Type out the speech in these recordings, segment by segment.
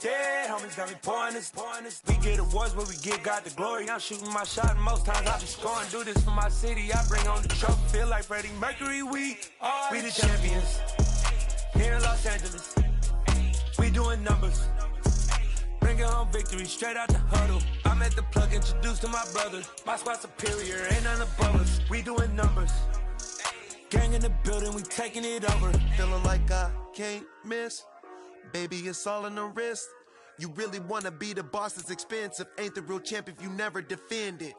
Dead homies got me pouring this. We get awards where we got the glory. I'm shooting my shot and most times I be scoring. Do this for my city, I bring on the trophy. Feel like Freddie Mercury, we the champions. Here in Los Angeles, we doing numbers. Bringing home victory straight out the huddle. I'm at the plug, introduced to my brothers. My squad superior, ain't none above us. We doing numbers. Gang in the building, we taking it over. Feeling like I can't miss. Baby, it's all in the wrist. You really wanna be the boss, it's expensive. Ain't the real champ if you never defend it.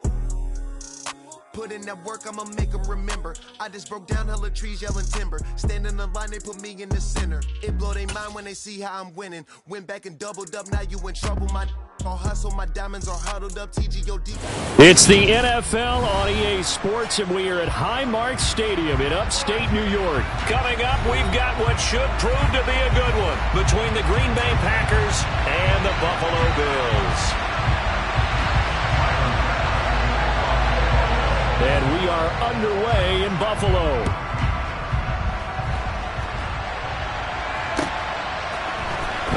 Put in that work, I'ma make them remember. I just broke down hella trees, yelling timber. Stand in the line, they put me in the center. It blow their mind when they see how I'm winning. Went back and doubled up, now you in trouble. My all hustle, my diamonds are huddled up. TGOD. It's the NFL on EA Sports, and we are at Highmark Stadium in upstate New York. Coming up, we've got what should prove to be a good one between the Green Bay Packers and the Buffalo Bills. And we are underway in Buffalo.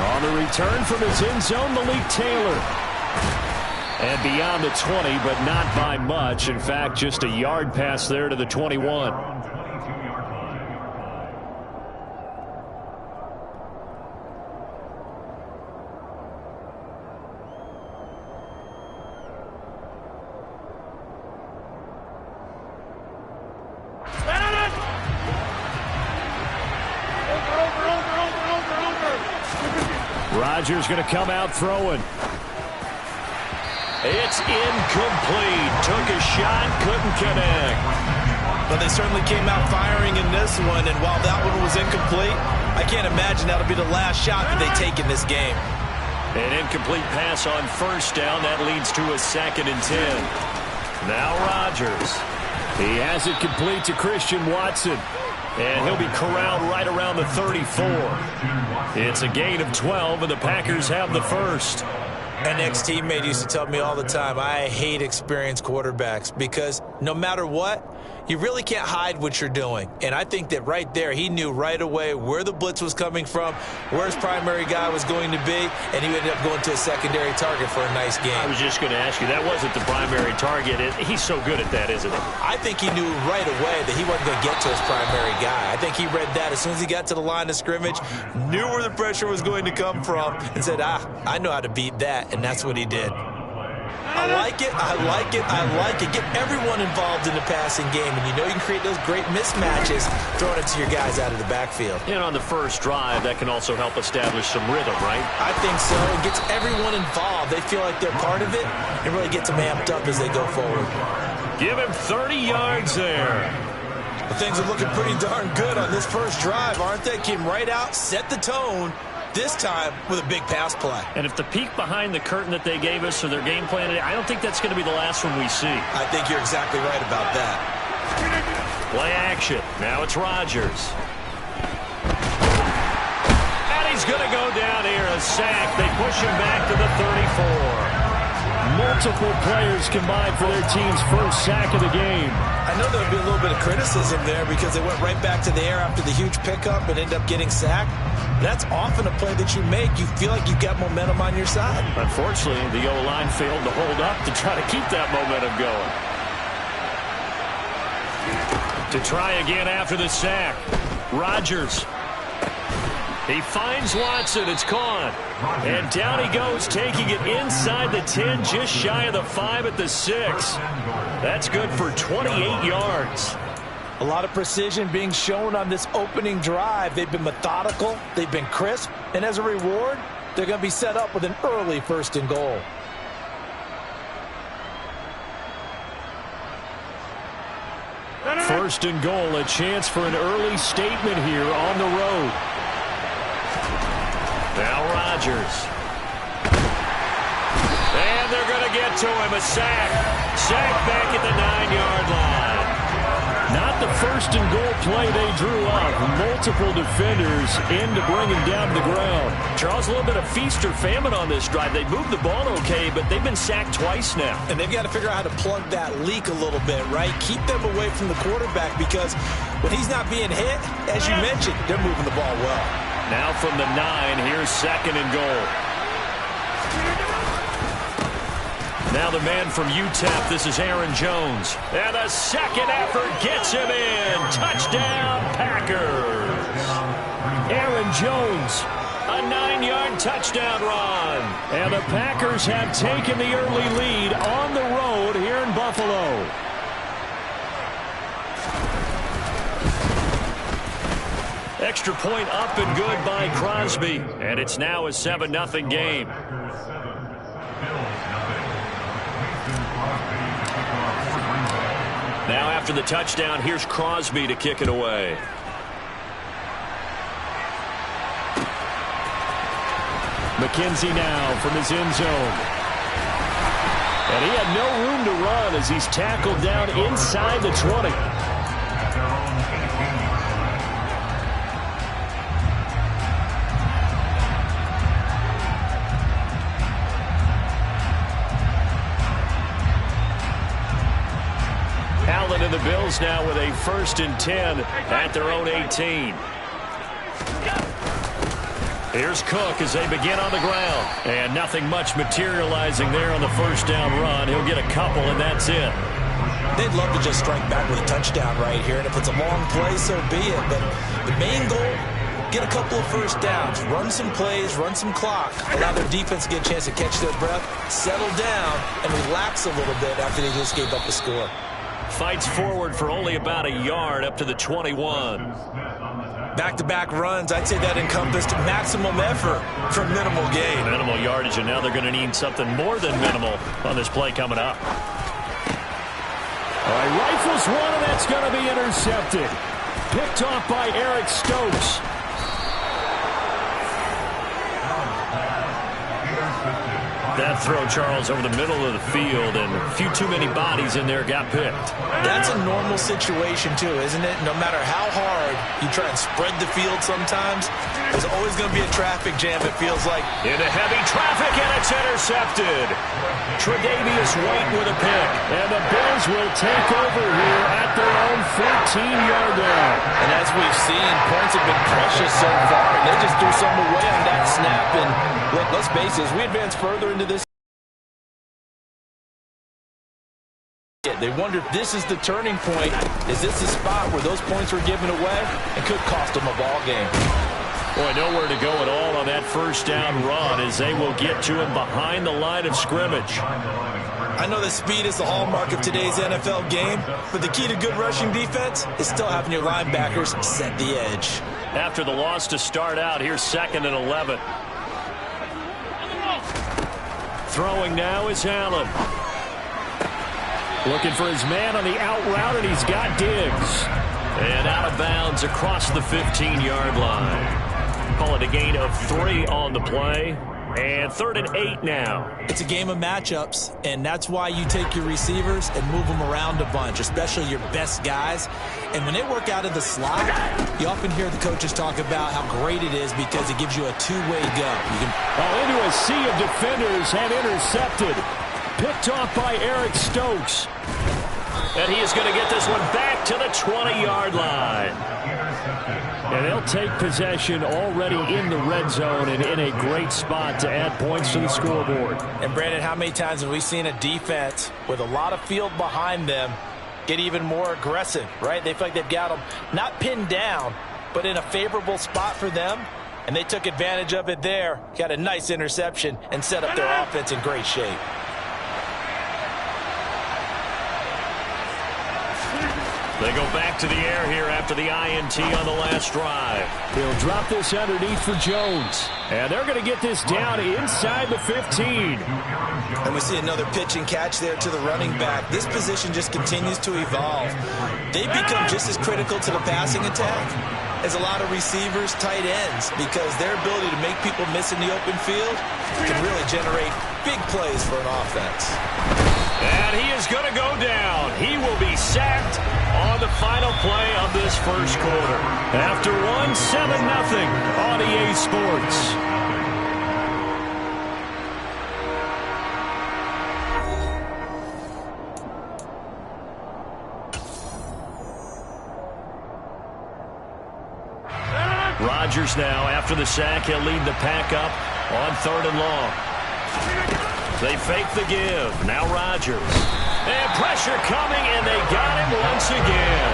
On the return from his end zone, Malik Taylor. And beyond the 20, but not by much. In fact, just a yard pass there to the 21. Rodgers going to come out throwing. It's incomplete. Took a shot, couldn't connect. But they certainly came out firing in this one, and while that one was incomplete, I can't imagine that'll be the last shot that they take in this game. An incomplete pass on first down. That leads to a 2nd and 10. Now Rodgers. He has it complete to Christian Watson. And he'll be corralled right around the 34. It's a gain of 12, and the Packers have the first. An ex-teammate used to tell me all the time, I hate experienced quarterbacks because no matter what, you really can't hide what you're doing. And I think that right there, he knew right away where the blitz was coming from, where his primary guy was going to be, and he ended up going to a secondary target for a nice game. I was just going to ask you, that wasn't the primary target. He's so good at that, isn't he? I think he knew right away that he wasn't going to get to his primary guy. I think he read that as soon as he got to the line of scrimmage, knew where the pressure was going to come from, and said, I know how to beat that, and that's what he did. I like it, I like it, I like it. Get everyone involved in the passing game, and you know you can create those great mismatches throwing it to your guys out of the backfield. And on the first drive, that can also help establish some rhythm, right? I think so. It gets everyone involved. They feel like they're part of it, and really gets them amped up as they go forward. Give him 30 yards there. Well, things are looking pretty darn good on this first drive, aren't they? Came right out, set the tone. This time with a big pass play. And if the peek behind the curtain that they gave us or their game plan, I don't think that's going to be the last one we see. I think you're exactly right about that. Play action. Now it's Rodgers. And he's going to go down here. A sack. They push him back to the 34. Multiple players combined for their team's first sack of the game. I know there'll be a little bit of criticism there because they went right back to the air after the huge pickup and ended up getting sacked. That's often a play that you make. You feel like you've got momentum on your side. Unfortunately, the O-line failed to hold up to try to keep that momentum going. To try again after the sack. Rodgers. He finds Watson. It's caught. And down he goes, taking it inside the 10, just shy of the 5 at the 6. That's good for 28 yards. A lot of precision being shown on this opening drive. They've been methodical. They've been crisp. And as a reward, they're going to be set up with an early 1st and goal. First and goal, a chance for an early statement here on the road. Now Rodgers. And they're going to get to him. A sack. Sack back at the 9-yard line. Not the first and goal play they drew up. Multiple defenders in to bring him down to the ground. Charles, a little bit of feast or famine on this drive. They moved the ball okay, but they've been sacked twice now. And they've got to figure out how to plug that leak a little bit, right? Keep them away from the quarterback because when he's not being hit, as you mentioned, they're moving the ball well. Now from the 9, here's 2nd and goal. Now the man from UTEP, this is Aaron Jones. And the second effort gets him in. Touchdown, Packers. Aaron Jones, a 9-yard touchdown run. And the Packers have taken the early lead on the road here in Buffalo. Extra point up and good by Crosby. And it's now a 7-0 game. Now after the touchdown, here's Crosby to kick it away. McKenzie now from his end zone. And he had no room to run as he's tackled down inside the 20. Allen and the Bills now with a 1st and 10 at their own 18. Here's Cook as they begin on the ground. And nothing much materializing there on the first down run. He'll get a couple, and that's it. They'd love to just strike back with a touchdown right here, and if it's a long play, so be it. But the main goal, get a couple of first downs, run some plays, run some clock, allow their defense to get a chance to catch their breath, settle down, and relax a little bit after they just gave up the score. Fights forward for only about a yard up to the 21. Back-to-back runs, I'd say that encompassed maximum effort for minimal gain. Minimal yardage, and now they're going to need something more than minimal on this play coming up. All right, rifles one, and that's going to be intercepted. Picked off by Eric Stokes. That throw, Charles, over the middle of the field, and a few too many bodies in there got picked. That's a normal situation, too, isn't it? No matter how hard you try and spread the field sometimes, there's always going to be a traffic jam, it feels like. Into heavy traffic, and it's intercepted. Tre'Davious White with a pick. And the Bills will take over here at their own 14-yard line. And as we've seen, points have been precious so far, and they just threw some away on that snap. And look, let's face it, as we advance further into this, they wonder if this is the turning point. Is this the spot where those points were given away and could cost them a ball game? Boy, nowhere to go at all on that first down run as they will get to him behind the line of scrimmage. I know that speed is the hallmark of today's NFL game, but the key to good rushing defense is still having your linebackers set the edge. After the loss to start out, here's 2nd and 11. Throwing now is Allen. Looking for his man on the out route, and he's got Diggs. And out of bounds across the 15-yard line. Call it a gain of 3 on the play. And 3rd and 8 now. It's a game of matchups, and that's why you take your receivers and move them around a bunch, especially your best guys. And when they work out of the slot, you often hear the coaches talk about how great it is because it gives you a two-way go. You can into a sea of defenders and intercepted. Picked off by Eric Stokes. And he is going to get this one back to the 20-yard line. And they'll take possession already in the red zone and in a great spot to add points to the scoreboard. And, Brandon, how many times have we seen a defense with a lot of field behind them get even more aggressive, right? They feel like they've got them not pinned down, but in a favorable spot for them. And they took advantage of it there, got a nice interception, and set up their offense in great shape. They go back to the air here after the INT on the last drive. He'll drop this underneath for Jones. And they're going to get this down inside the 15. And we see another pitch and catch there to the running back. This position just continues to evolve. They become just as critical to the passing attack as a lot of receivers, tight ends, because their ability to make people miss in the open field can really generate big plays for an offense. And he is going to go down. He will be sacked on the final play of this first quarter. After 7-0 on EA Sports. Rodgers now, after the sack, he'll lead the pack up on 3rd and long. They fake the give. Now Rodgers. And pressure coming, and they got him once again.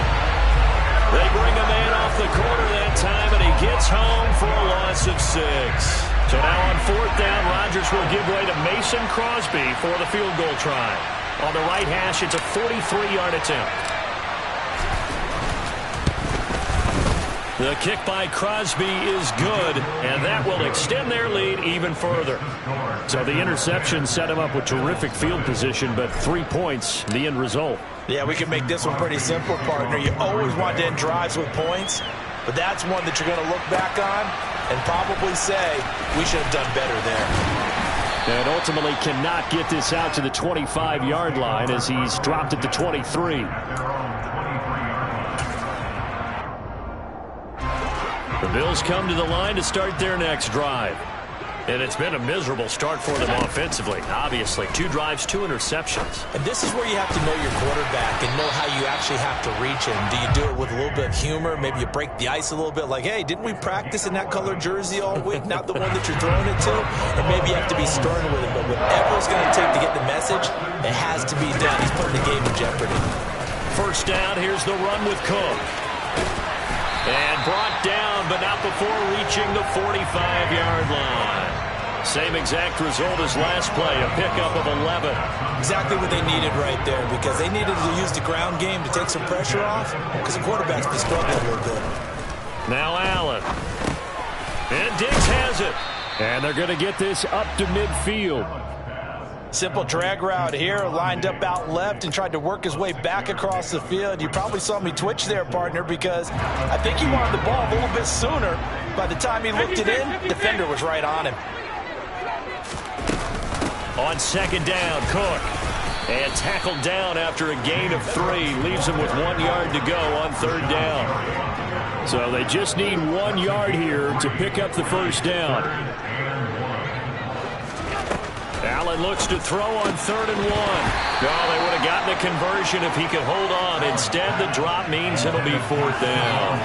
They bring a man off the corner that time, and he gets home for a loss of 6. So now on 4th down, Rodgers will give way to Mason Crosby for the field goal try. On the right hash, it's a 43-yard attempt. The kick by Crosby is good, and that will extend their lead even further. So the interception set him up with terrific field position, but 3 points, the end result. Yeah, we can make this one pretty simple, partner. You always want to end drives with points, but that's one that you're going to look back on and probably say, we should have done better there. And ultimately cannot get this out to the 25-yard line as he's dropped at the 23. The Bills come to the line to start their next drive. And it's been a miserable start for them offensively. Obviously, 2 drives, 2 interceptions. And this is where you have to know your quarterback and know how you actually have to reach him. Do you do it with a little bit of humor? Maybe you break the ice a little bit like, hey, didn't we practice in that color jersey all week? Not the one that you're throwing it to? Or maybe you have to be stern with him. But whatever it's going to take to get the message, it has to be done. He's putting the game in jeopardy. First down, here's the run with Cook. And brought down, but not before reaching the 45-yard line. Same exact result as last play, a pickup of 11. Exactly what they needed right there, because they needed to use the ground game to take some pressure off, because the quarterback's been struggling a little bit. Now Allen. And Diggs has it. And they're going to get this up to midfield. Simple drag route here, lined up out left and tried to work his way back across the field. You probably saw me twitch there, partner, because I think he wanted the ball a little bit sooner. By the time he looked it in, defender was right on him. On 2nd down, Cook. And tackled down after a gain of 3. Leaves him with 1 yard to go on 3rd down. So they just need 1 yard here to pick up the first down. Allen looks to throw on 3rd and 1. No, they would have gotten a conversion if he could hold on. Instead, the drop means it'll be 4th down.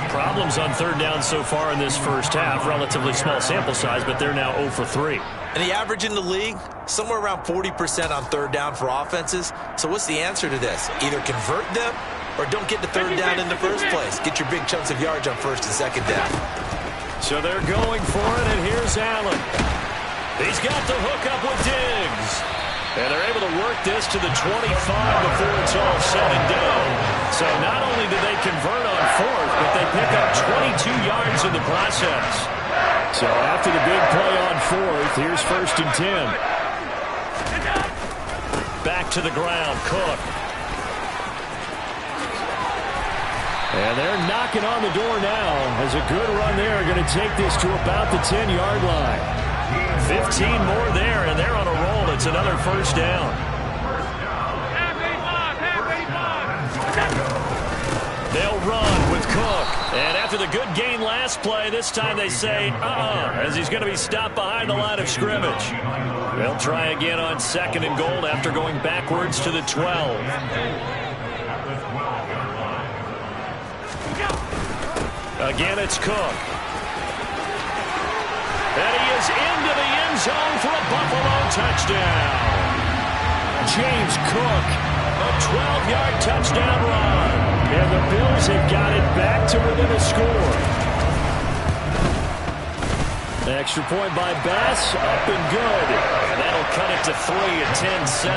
Problems on 3rd down so far in this first half. Relatively small sample size, but they're now 0 for 3. And the average in the league, somewhere around 40% on 3rd down for offenses. So what's the answer to this? Either convert them or don't get to 3rd down in the first place. Get your big chunks of yards on 1st and 2nd down. So they're going for it, and here's Allen. He's got the hookup with Diggs. And they're able to work this to the 25 before it's all said and done. So not only do they convert on 4th, but they pick up 22 yards in the process. So after the big play on 4th, here's 1st and 10. Back to the ground, Cook. And they're knocking on the door now as a good run there. Going to take this to about the 10-yard line. 15 more there, and they're on a roll. It's another first down. They'll run with Cook. And after the good gain last play, this time they say, as he's going to be stopped behind the line of scrimmage. They'll try again on 2nd and goal after going backwards to the 12. Again, it's Cook. And he is into the end zone for a Buffalo touchdown. James Cook, a 12-yard touchdown run. And the Bills have got it back to within a score. The extra point by Bass, up and good. And that'll cut it to 3 at 10-7.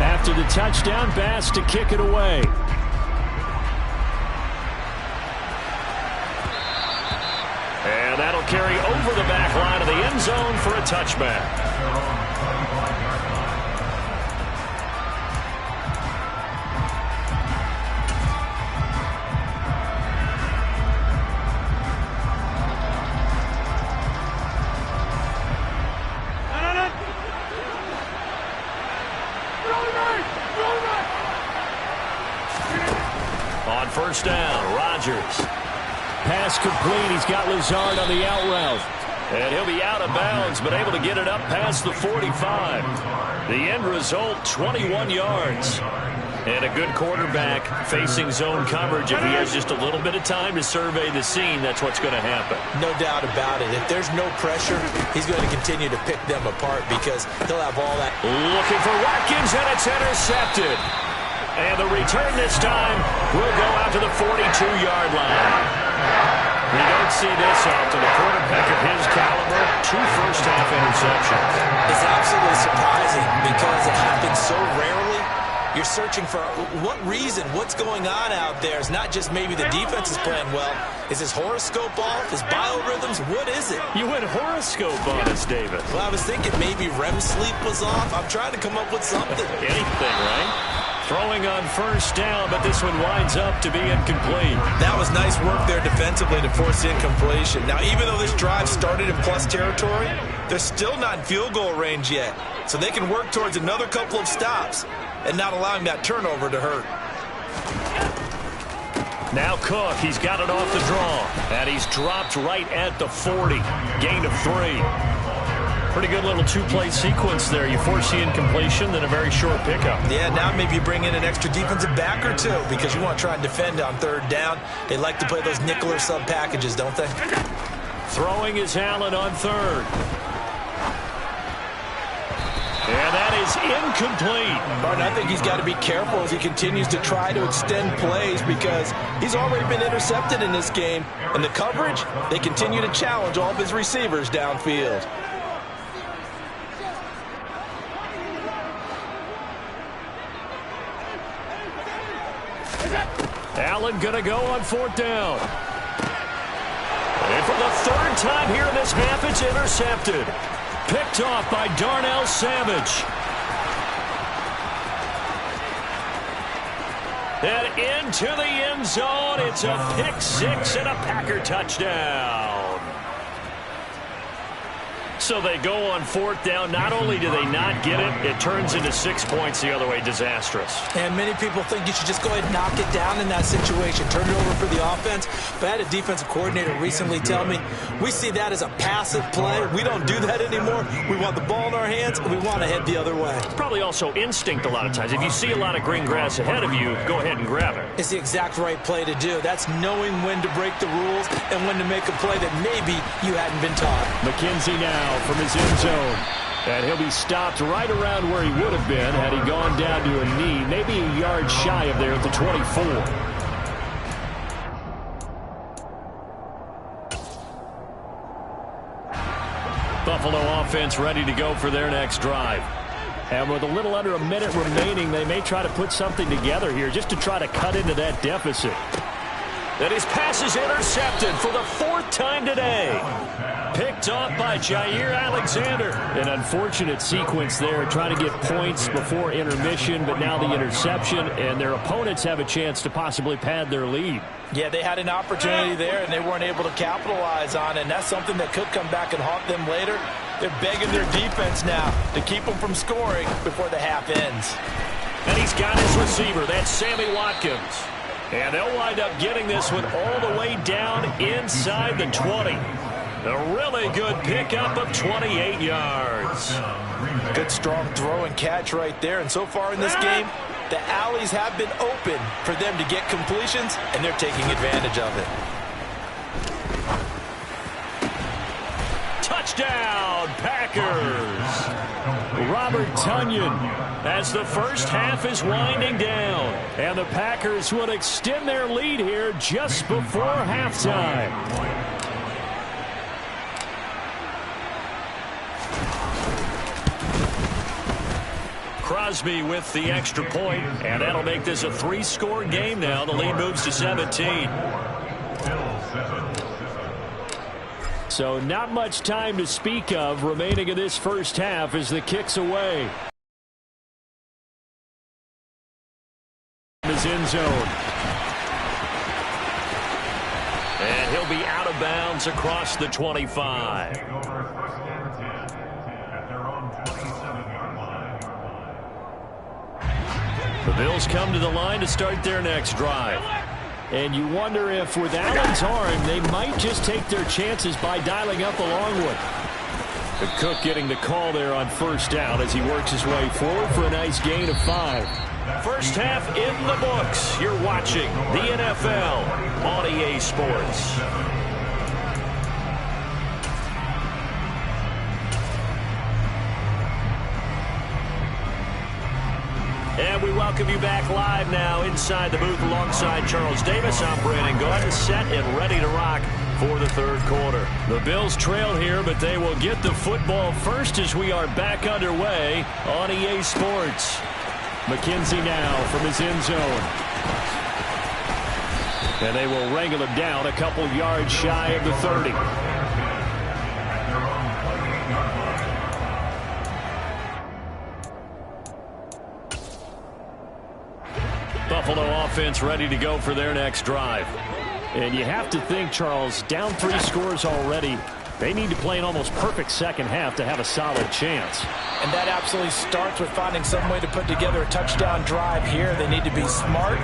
After the touchdown, Bass to kick it away. And that'll carry over the back line of the end zone for a touchback. On 1st down, Rodgers. Pass complete. He's got Lazard on the out route. And he'll be out of bounds, but able to get it up past the 45. The end result, 21 yards. And a good quarterback facing zone coverage. If he has just a little bit of time to survey the scene, that's what's going to happen. No doubt about it. If there's no pressure, he's going to continue to pick them apart because he'll have all that. Looking for Watkins, and it's intercepted. And the return this time will go out to the 42-yard line. You don't see this often. A quarterback of his caliber, 2 first-half interceptions. It's absolutely surprising because it happens so rarely. You're searching for what reason, what's going on out there. It's not just maybe the defense is playing well. Is his horoscope off? His biorhythms? What is it? You went horoscope on us, David. Well, I was thinking maybe REM sleep was off. I'm trying to come up with something. Anything, right? Throwing on first down, but this one winds up to be incomplete. That was nice work there defensively to force incompletion. Now, even though this drive started in plus territory, they're still not in field goal range yet. So they can work towards another couple of stops and not allowing that turnover to hurt. Now Cook, he's got it off the draw. And he's dropped right at the 40. Gain of 3. Pretty good little 2-play sequence there. You force the incompletion, then a very short pickup. Yeah, now maybe you bring in an extra defensive back or two because you want to try and defend on third down. They like to play those nickel or sub packages, don't they? Throwing is Allen on third. And that is incomplete. Martin, I think he's got to be careful as he continues to try to extend plays because he's already been intercepted in this game. And the coverage, they continue to challenge all of his receivers downfield. Allen going to go on 4th down. And for the 3rd time here in this half, it's intercepted. Picked off by Darnell Savage. And into the end zone. It's a pick 6 and a Packer touchdown. So they go on 4th down. Not only do they not get it, it turns into 6 points the other way. Disastrous. And many people think you should just go ahead and knock it down in that situation. Turn it over for the offense. But I had a defensive coordinator recently tell me, we see that as a passive play. We don't do that anymore. We want the ball in our hands, and we want to head the other way. Probably also instinct a lot of times. If you see a lot of green grass ahead of you, go ahead and grab it. It's the exact right play to do. That's knowing when to break the rules and when to make a play that maybe you hadn't been taught. McKenzie now from his end zone. And he'll be stopped right around where he would have been had he gone down to a knee, maybe a yard shy of there at the 24. Buffalo offense ready to go for their next drive. And with a little under a minute remaining, they may try to put something together here just to try to cut into that deficit. And his pass is intercepted for the 4th time today. Picked off by Jair Alexander. An unfortunate sequence there, trying to get points before intermission, but now the interception, and their opponents have a chance to possibly pad their lead. Yeah, they had an opportunity there, and they weren't able to capitalize on it, and that's something that could come back and haunt them later. They're begging their defense now to keep them from scoring before the half ends. And he's got his receiver. That's Sammy Watkins. And they'll wind up getting this one all the way down inside the 20. A really good pickup of 28 yards. Good strong throw and catch right there. And so far in this game, the alleys have been open for them to get completions, and they're taking advantage of it. Touchdown, Packers. Robert Tonyan as the first half is winding down. And the Packers will extend their lead here just before halftime. Crosby with the extra point, and that'll make this a 3-score game now. The lead moves to 17. So not much time to speak of remaining in this first half as the kick's away. His end zone. And he'll be out of bounds across the 25. The Bills come to the line to start their next drive. And you wonder if with Allen's arm, they might just take their chances by dialing up a long one. But Cook getting the call there on first down as he works his way forward for a nice gain of 5. First half in the books. You're watching the NFL on EA Sports. And we welcome you back live now inside the booth alongside Charles Davis. I'm Brandon Gaudin, set and ready to rock for the third quarter. The Bills trail here, but they will get the football first as we are back underway on EA Sports. McKenzie now from his end zone. And they will wrangle him down a couple yards shy of the 30. Buffalo offense ready to go for their next drive. And you have to think, Charles, down 3 scores already. They need to play an almost perfect second half to have a solid chance. And that absolutely starts with finding some way to put together a touchdown drive here. They need to be smart,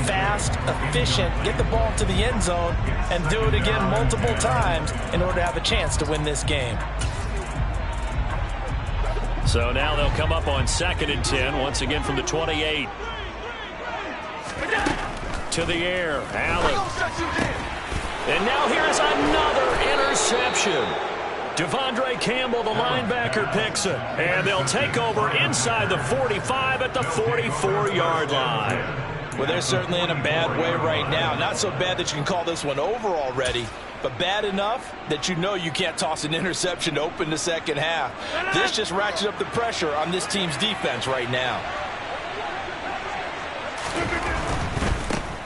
fast, efficient, get the ball to the end zone, and do it again multiple times in order to have a chance to win this game. So now they'll come up on 2nd and 10, once again from the 28. To the air, Allen. And now here's another interception. Devondre Campbell, the linebacker, picks it. And they'll take over inside the 45 at the 44-yard line. Well, they're certainly in a bad way right now. Not so bad that you can call this one over already, but bad enough that you know you can't toss an interception to open the second half. This just ratchets up the pressure on this team's defense right now.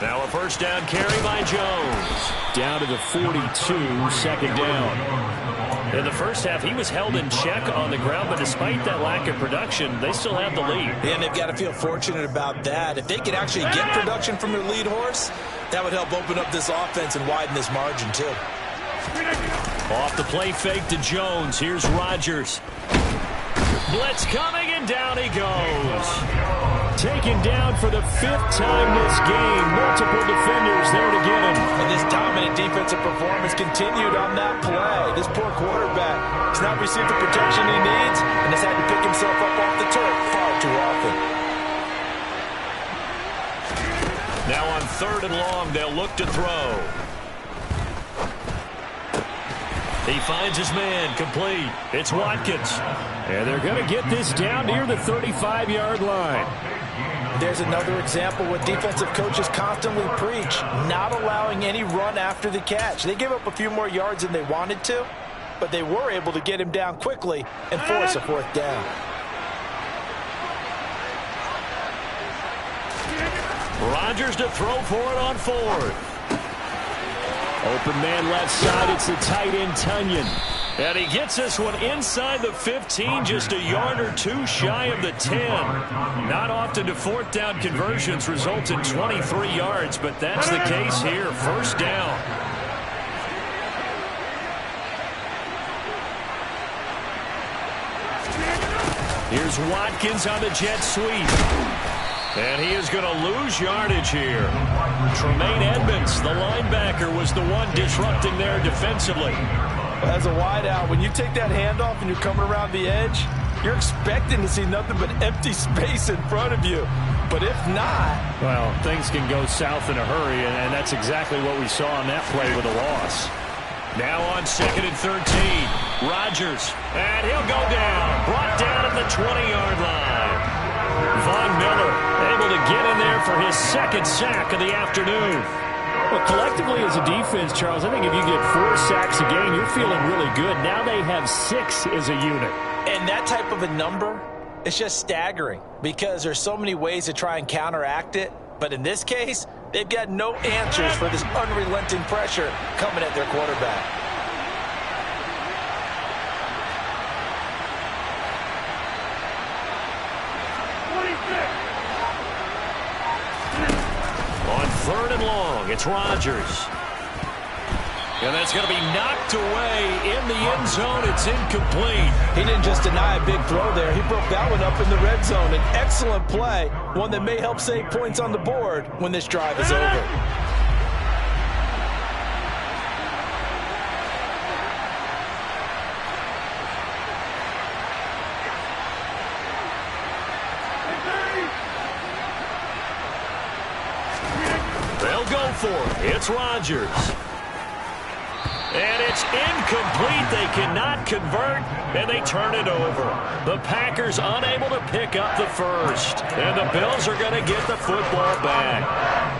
Now a first down carry by Jones. Down to the 42, second down. In the first half, he was held in check on the ground, but despite that lack of production, they still have the lead. And they've got to feel fortunate about that. If they could actually get production from their lead horse, that would help open up this offense and widen this margin, too. Off the play fake to Jones. Here's Rodgers. Blitz coming, and down he goes. Taken down for the 5th time this game. Multiple defenders there to get him. And this dominant defensive performance continued on that play. This poor quarterback has not received the protection he needs and has had to pick himself up off the turf far too often. Now on 3rd and long, they'll look to throw. He finds his man, complete. It's Watkins. And they're going to get this down near the 35-yard line. There's another example what defensive coaches constantly preach, not allowing any run after the catch. They gave up a few more yards than they wanted to, but they were able to get him down quickly and force a 4th down. Rodgers to throw for it on 4th. Open man left side, it's the tight end Tunyon. And he gets this one inside the 15, just a yard or 2 shy of the 10. Not often do 4th down conversions result in 23 yards, but that's the case here. First down. Here's Watkins on the jet sweep. And he is going to lose yardage here. Tremaine Edmonds, the linebacker, was the one disrupting there defensively. As a wideout, when you take that handoff and you're coming around the edge, you're expecting to see nothing but empty space in front of you. But if not... well, things can go south in a hurry, and that's exactly what we saw on that play with a loss. Now on 2nd and 13, Rodgers, and he'll go down. Brought down at the 20-yard line. Von Miller able to get in there for his 2nd sack of the afternoon. Well, collectively as a defense, Charles, I think if you get 4 sacks a game, you're feeling really good. Now they have 6 as a unit. And that type of a number, it's just staggering because there's so many ways to try and counteract it. But in this case, they've got no answers for this unrelenting pressure coming at their quarterback. On 3rd and long, it's Rodgers. And that's going to be knocked away in the end zone. It's incomplete. He didn't just deny a big throw there. He broke that one up in the red zone. An excellent play, one that may help save points on the board when this drive is over. for it. It's Rodgers. And it's incomplete. They cannot convert, and they turn it over. The Packers unable to pick up the first. And the Bills are going to get the football back.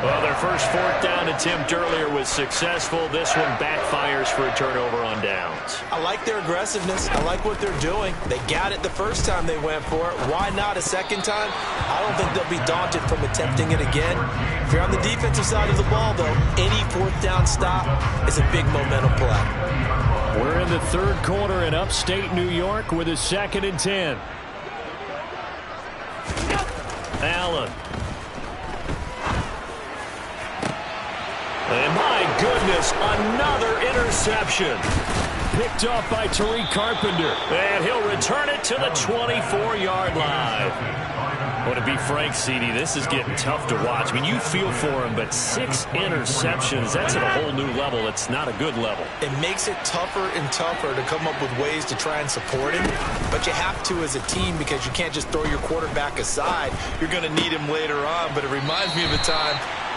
Well, their first fourth down attempt earlier was successful. This one backfires for a turnover on downs. I like their aggressiveness. I like what they're doing. They got it the first time they went for it. Why not a second time? I don't think they'll be daunted from attempting it again. If you're on the defensive side of the ball, though, any fourth down stop is a big momentum play. We're in the third quarter in upstate New York with a 2nd and 10. Allen. And my goodness, another interception. Picked off by Tariq Carpenter. And he'll return it to the 24-yard line. Well, to be frank, CD, this is getting tough to watch. I mean, you feel for him, but 6 interceptions, that's at a whole new level. It's not a good level. It makes it tougher and tougher to come up with ways to try and support him. But you have to as a team because you can't just throw your quarterback aside. You're going to need him later on. But it reminds me of a time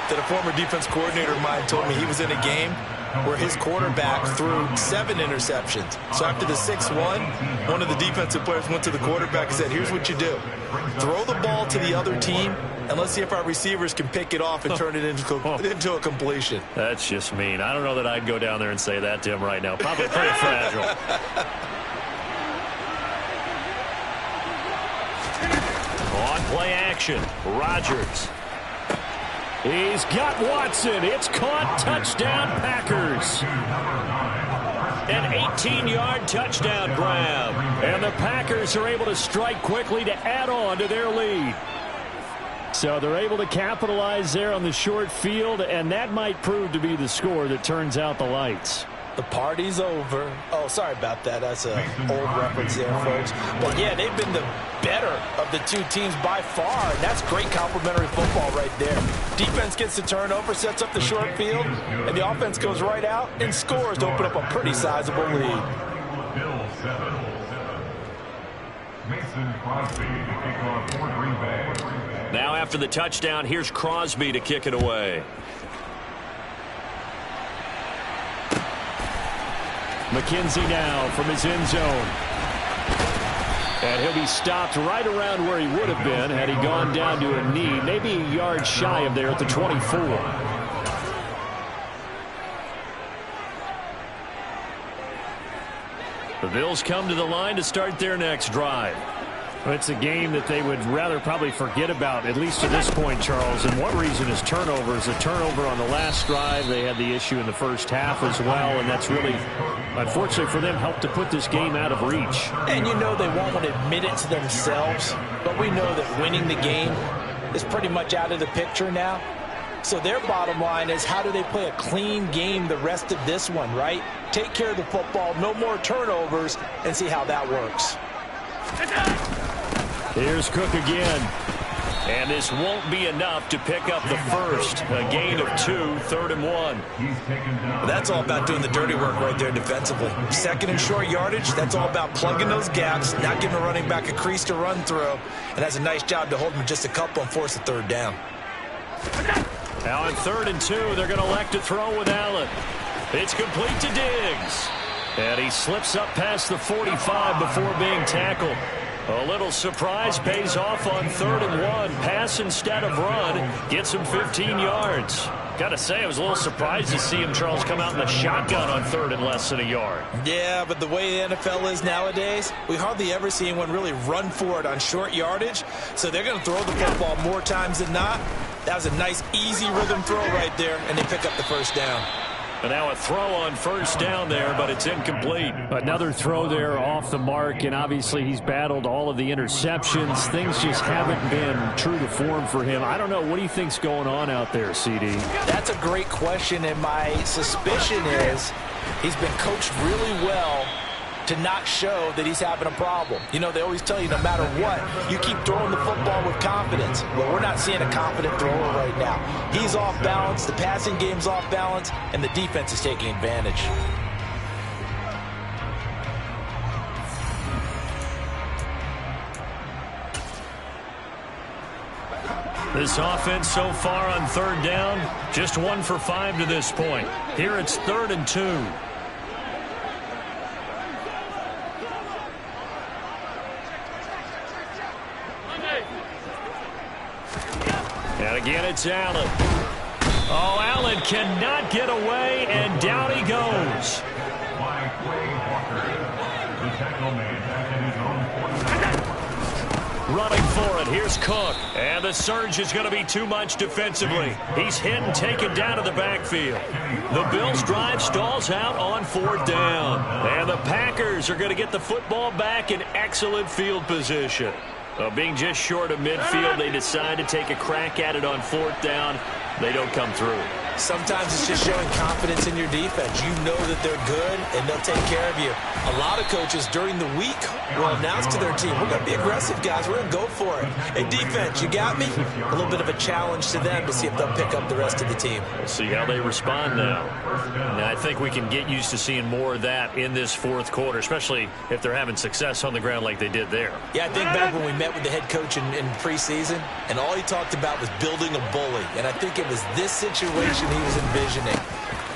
that a former defense coordinator of mine told me he was in a game where his quarterback threw 7 interceptions. So after the 6-1, one of the defensive players went to the quarterback and said, here's what you do. Throw the ball to the other team, and let's see if our receivers can pick it off and turn it into a completion. That's just mean. I don't know that I'd go down there and say that to him right now. Probably pretty fragile. On play action, Rodgers. He's got Watson. It's caught. Touchdown, Packers. An 18-yard touchdown grab. And the Packers are able to strike quickly to add on to their lead. So they're able to capitalize there on the short field, and that might prove to be the score that turns out the lights. The party's over. Oh, sorry about that. That's an old reference there, folks. But, yeah, they've been the better of the two teams by far, and that's great complimentary football right there. Defense gets the turnover, sets up the short field, and the offense goes right out and scores to open up a pretty sizable lead. Now after the touchdown, here's Crosby to kick it away. McKenzie now from his end zone. And he'll be stopped right around where he would have been had he gone down to a knee, maybe a yard shy of there at the 24. The Bills come to the line to start their next drive. It's a game that they would rather probably forget about, at least to this point, Charles. And one reason is turnovers. A turnover on the last drive. They had the issue in the first half as well, and that's really, unfortunately for them, helped to put this game out of reach. And you know they won't want to admit it to themselves, but we know that winning the game is pretty much out of the picture now. So their bottom line is, how do they play a clean game the rest of this one, right? Take care of the football, no more turnovers, and see how that works. Here's Cook again. And this won't be enough to pick up the first. A gain of 2, 3rd and 1. That's all about doing the dirty work right there defensively. Second and short yardage, that's all about plugging those gaps, not giving a running back a crease to run through. And that's a nice job to hold him just a couple and force a 3rd down. Now on 3rd and 2, they're going to elect to throw with Allen. It's complete to Diggs. And he slips up past the 45 before being tackled. A little surprise pays off on 3rd and 1. Pass instead of run. Gets him 15 yards. Got to say, I was a little surprised to see him, Charles, come out in the shotgun on 3rd and less than a yard. Yeah, but the way the NFL is nowadays, we hardly ever see anyone really run for it on short yardage. So they're going to throw the football more times than not. That was a nice, easy rhythm throw right there, and they pick up the first down. And now a throw on 1st down there, but it's incomplete. Another throw there off the mark, and obviously he's battled all of the interceptions. Things just haven't been true to form for him. I don't know. What do you think's going on out there, CD? That's a great question, and my suspicion is he's been coached really well to not show that he's having a problem. You know, they always tell you no matter what, you keep throwing the football with confidence. Well, we're not seeing a confident thrower right now. He's off balance, the passing game's off balance, and the defense is taking advantage. This offense so far on third down, just 1 for 5 to this point. Here it's 3rd and 2. And again, it's Allen. Oh, Allen cannot get away, and down he goes. Running for it, here's Cook. And the surge is going to be too much defensively. He's hit and taken down to the backfield. The Bills' drive stalls out on 4th down. And the Packers are going to get the football back in excellent field position. Being just short of midfield, they decide to take a crack at it on 4th down. They don't come through. Sometimes it's just showing confidence in your defense. You know that they're good, and they'll take care of you. A lot of coaches during the week will announce to their team, we're going to be aggressive, guys. We're going to go for it. Hey, defense, you got me? A little bit of a challenge to them to see if they'll pick up the rest of the team. We'll see how they respond now. Now, I think we can get used to seeing more of that in this 4th quarter, especially if they're having success on the ground like they did there. Yeah, I think back when we met with the head coach in preseason, and all he talked about was building a bully. And I think it was this situation he was envisioning.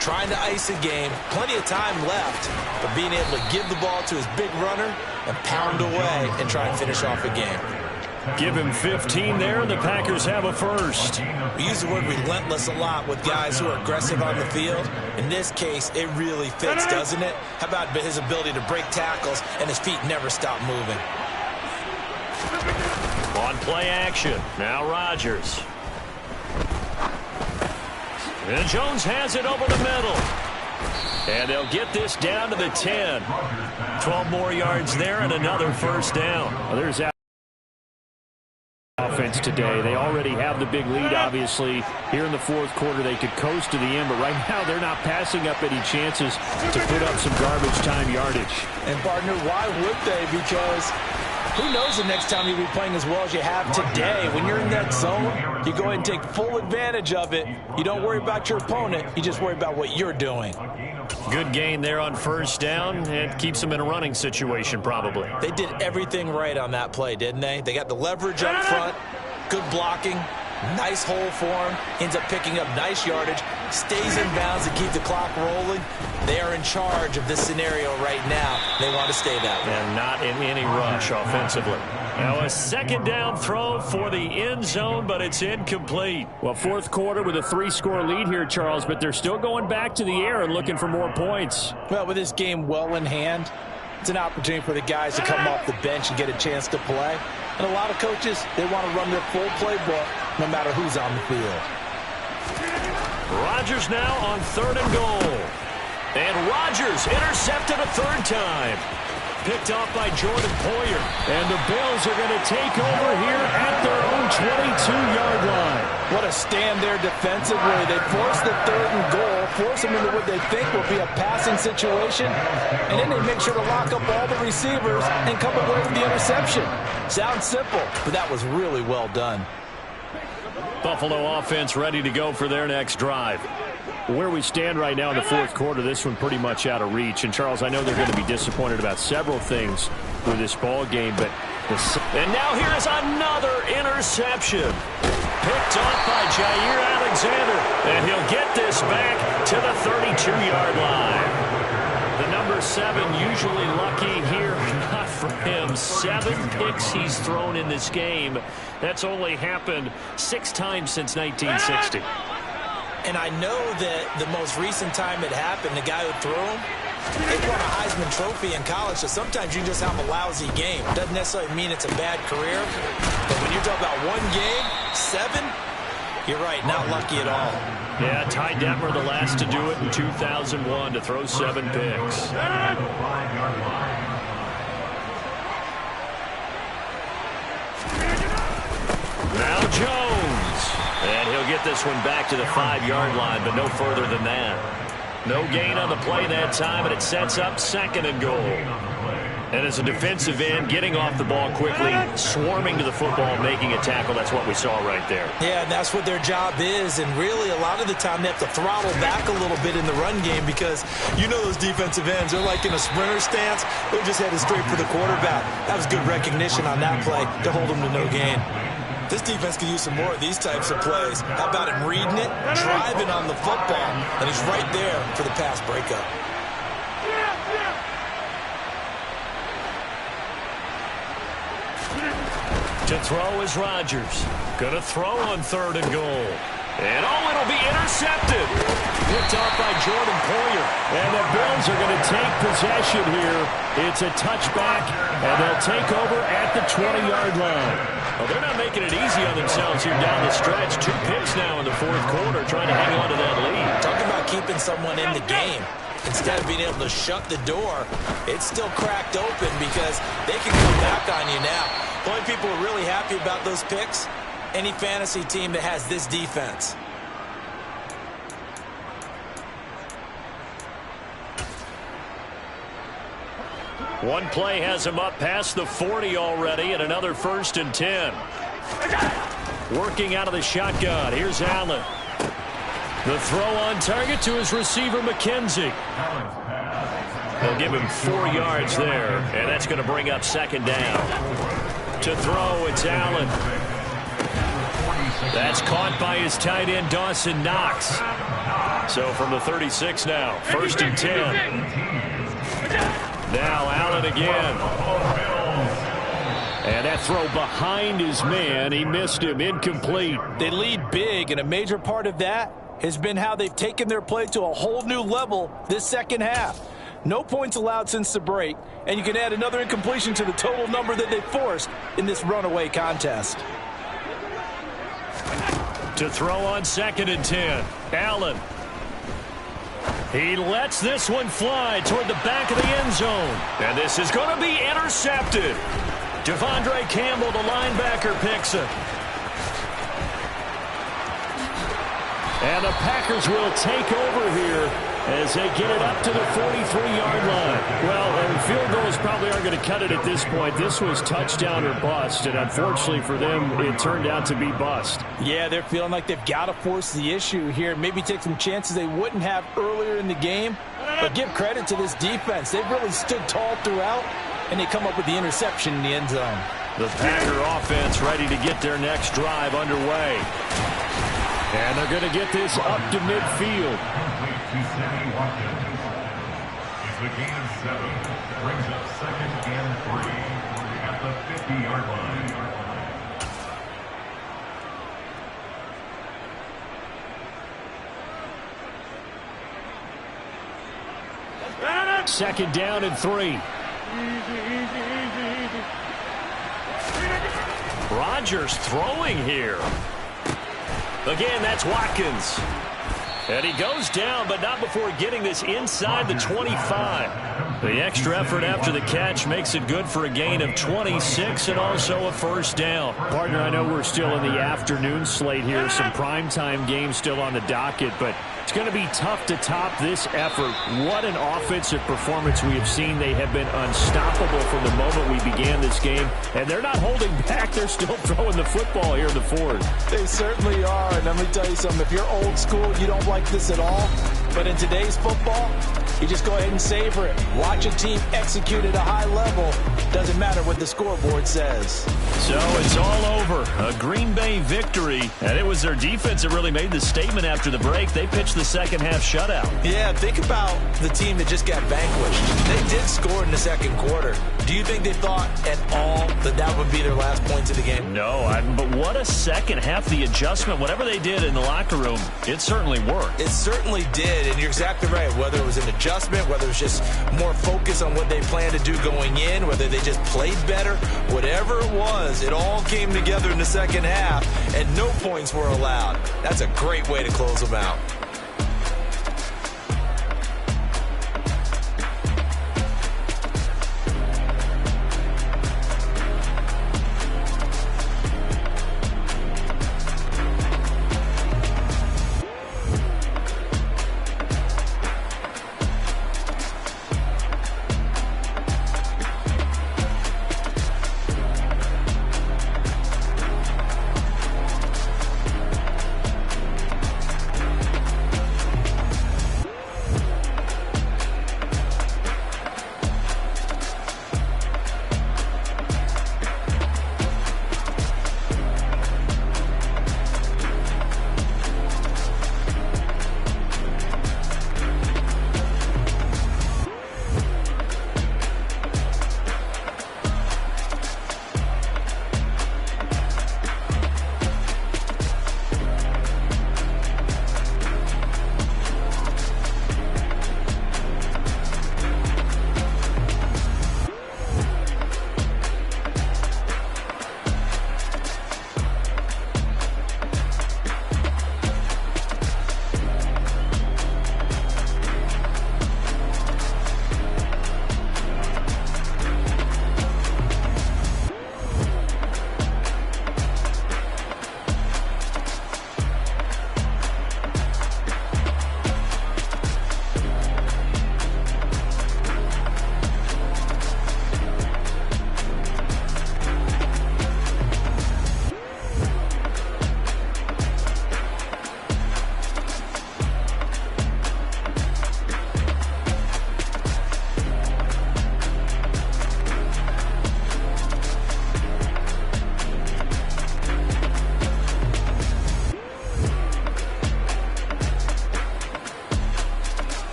Trying to ice a game, plenty of time left, but being able to give the ball to his big runner and pound away and try and finish off a game. Give him 15 there, and the Packers have a first. We use the word relentless a lot with guys who are aggressive on the field. In this case, it really fits, doesn't it? How about his ability to break tackles and his feet never stop moving? On play action, now Rodgers. And Jones has it over the middle. And they'll get this down to the 10. 12 more yards there and another first down. Well, there's that offense today. They already have the big lead, obviously. Here in the 4th quarter, they could coast to the end, but right now they're not passing up any chances to put up some garbage time yardage. And, partner, why would they? Because who knows the next time you'll be playing as well as you have today. When you're in that zone, you go ahead and take full advantage of it. You don't worry about your opponent. You just worry about what you're doing. Good gain there on first down. It keeps them in a running situation probably. They did everything right on that play, didn't they? They got the leverage up front, good blocking, nice hole for him, ends up picking up nice yardage, stays in bounds to keep the clock rolling. They are in charge of this scenario right now. They want to stay that way. And not in any rush offensively. Now a 2nd down throw for the end zone, but it's incomplete. Well, 4th quarter with a 3-score lead here, Charles, but they're still going back to the air and looking for more points. Well, with this game well in hand, it's an opportunity for the guys to come off the bench and get a chance to play. And a lot of coaches, they want to run their full playbook no matter who's on the field. Rodgers now on 3rd and goal. And Rodgers intercepted a 3rd time. Picked off by Jordan Poyer. And the Bills are going to take over here at their own 22-yard line. What a stand there defensively. They force the 3rd and goal, force them into what they think will be a passing situation, and then they make sure to lock up all the receivers and come away with the interception. Sounds simple, but that was really well done. Buffalo offense ready to go for their next drive. Where we stand right now in the 4th quarter, this one pretty much out of reach. And, Charles, I know they're going to be disappointed about several things with this ball game, but and now here is another interception. Picked off by Jair Alexander, and he'll get this back to the 32-yard line. The number 7 usually lucky here, not for him. 7 picks he's thrown in this game. That's only happened 6 times since 1960. And I know that the most recent time it happened, the guy who threw him, they won a Heisman Trophy in college, so sometimes you just have a lousy game. Doesn't necessarily mean it's a bad career, but when you're talking about 1 game, 7, you're right, not lucky at all. Yeah, Ty Detmer the last to do it in 2001 to throw 7 picks. Now Jones. And he'll get this one back to the 5-yard line, but no further than that. No gain on the play that time, and it sets up 2nd and goal. And as a defensive end, getting off the ball quickly, swarming to the football, making a tackle, that's what we saw right there. Yeah, and that's what their job is. And really, a lot of the time, they have to throttle back a little bit in the run game because you know those defensive ends, they're like in a sprinter stance. They're just headed straight for the quarterback. That was good recognition on that play to hold them to no gain. This defense could use some more of these types of plays. How about him reading it, driving on the football, and he's right there for the pass breakup. To throw is Rodgers. Going to throw on 3rd and goal. And it'll be intercepted. Picked off by Jordan Poyer. And the Bills are going to take possession here. It's a touchback, and they'll take over at the 20-yard line. Well, they're not making it easy on themselves here down the stretch. 2 picks now in the 4th quarter, trying to hang on to that lead. Talk about keeping someone in the game. Instead of being able to shut the door, it's still cracked open because they can come back on you now. The only people who are really happy about those picks, any fantasy team that has this defense. One play has him up past the 40 already, and another 1st and 10. Working out of the shotgun. Here's Allen. The throw on target to his receiver, McKenzie. They'll give him 4 yards there, and that's going to bring up 2nd down. To throw, it's Allen. That's caught by his tight end, Dawson Knox. So from the 36 now, 1st and 10. Now Allen again. And that throw behind his man. He missed him. Incomplete. They lead big, and a major part of that has been how they've taken their play to a whole new level this second half. No points allowed since the break, and you can add another incompletion to the total number that they forced in this runaway contest. To throw on 2nd and 10. Allen. He lets this one fly toward the back of the end zone. And this is going to be intercepted. Devondre Campbell, the linebacker, picks it. And the Packers will take over here as they get it up to the 43-yard line. Well, and field goals probably aren't going to cut it at this point. This was touchdown or bust, and unfortunately for them, it turned out to be bust. Yeah, they're feeling like they've got to force the issue here, maybe take some chances they wouldn't have earlier in the game. But give credit to this defense. They've really stood tall throughout, and they come up with the interception in the end zone. The Packer offense ready to get their next drive underway. And they're going to get this up to midfield. To Sammy Watkins. It's the gain of 7. Brings up 2nd and 3 at the 50-yard line. 2nd down and 3. Rodgers throwing here. Again, that's Watkins. And he goes down, but not before getting this inside the 25. The extra effort after the catch makes it good for a gain of 26 and also a 1st down. Partner, I know we're still in the afternoon slate here. Some primetime games still on the docket, but it's going to be tough to top this effort. What an offensive performance we have seen. They have been unstoppable from the moment we began this game, and they're not holding back. They're still throwing the football here in the 4th. They certainly are, and let me tell you something. If you're old school, you don't like this at all. But in today's football, you just go ahead and savor it. Watch a team execute at a high level. Doesn't matter what the scoreboard says. So it's all over. A Green Bay victory. And it was their defense that really made the statement after the break. They pitched the second half shutout. Yeah, think about the team that just got vanquished. They did score in the 2nd quarter. Do you think they thought at all that that would be their last points of the game? No, but what a second half. The adjustment, whatever they did in the locker room, it certainly worked. It certainly did, and you're exactly right. Whether it was an adjustment, whether it was just more focus on what they planned to do going in, whether they just played better, whatever it was, it all came together in the second half, and no points were allowed. That's a great way to close them out.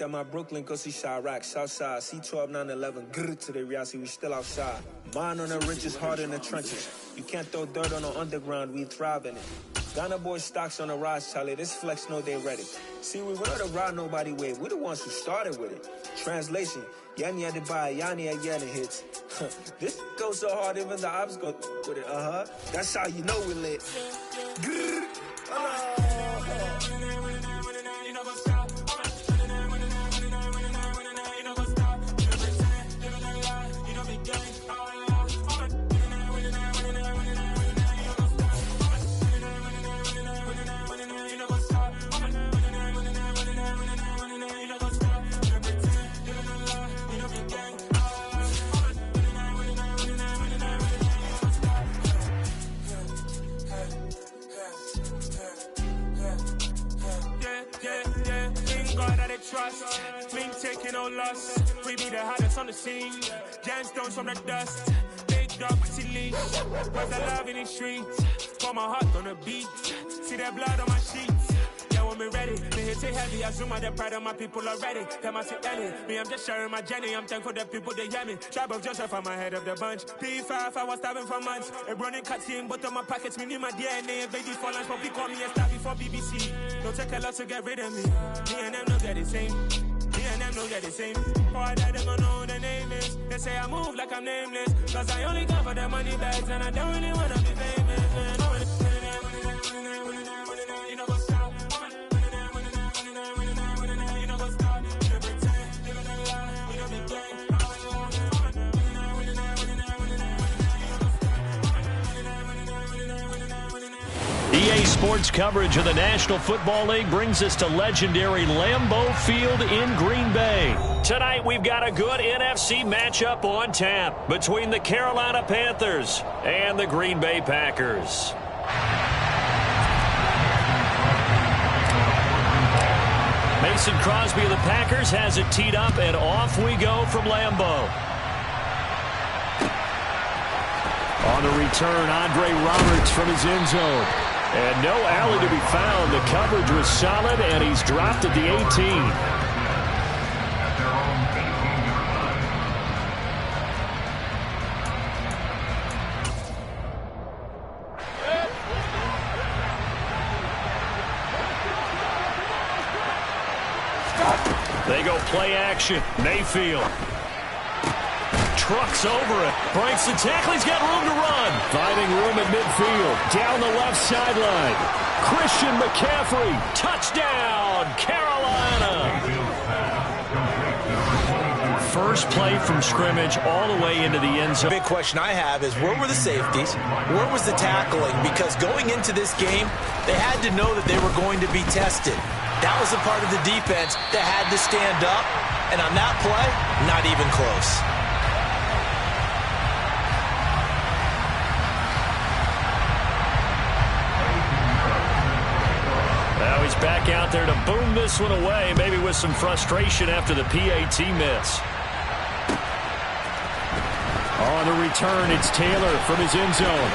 that my Brooklyn go see Chirac, Southside, C12, 911, grrr to the reality, we still outside. Mine on the riches, hard in the trenches. You can't throw dirt on the underground, we thrive in it. Ghana boys stocks on the rise, Charlie, this flex know they ready. See, we were the ride nobody wave, we the ones who started with it. Translation, Yanni had to buy, Yanni had Yanni hits. This goes so hard, even the ops go with it, That's how you know we lit. Grrr. Trust, me taking no loss. We be the hottest on the scene. Gemstones from the dust. Big dog, pussy leash. Was the love in the streets. Pour my heart on the beat. See that blood on my sheets. Yeah, when me ready, me hit it heavy. I zoom out the pride of my people already. Them I see Ellie. Me, I'm just sharing my journey. I'm thankful the people they hear me. Tribe of Joseph, I'm ahead of the bunch. P5, I was starving for months. A running cutscene, but on my pockets, me need my DNA. Baby for lunch, but call me a star before BBC. Don't take a lot to get rid of me. Me and them know that the same. Me and them know that the same. Boy, that them don't know who the name is. They say I move like I'm nameless. Cause I only come for the money bags and I don't really wanna be famous, man. You know what's up? You know what's up? You pretend, living a lie. You know the game. EA Sports coverage of the National Football League brings us to legendary Lambeau Field in Green Bay. Tonight we've got a good NFC matchup on tap between the Carolina Panthers and the Green Bay Packers. Mason Crosby of the Packers has it teed up, and off we go from Lambeau. On the return, Andre Roberts from his end zone. And no alley to be found. The coverage was solid, and he's dropped at the 18. They go play action. Mayfield trucks over it, breaks the tackle, he's got room to run. Finding room at midfield, down the left sideline. Christian McCaffrey, touchdown, Carolina. First play from scrimmage all the way into the end zone. The big question I have is, where were the safeties? Where was the tackling? Because going into this game, they had to know that they were going to be tested. That was a part of the defense that had to stand up, and on that play, not even close. Now he's back out there to boom this one away, maybe with some frustration after the PAT miss. On the return, it's Taylor from his end zone.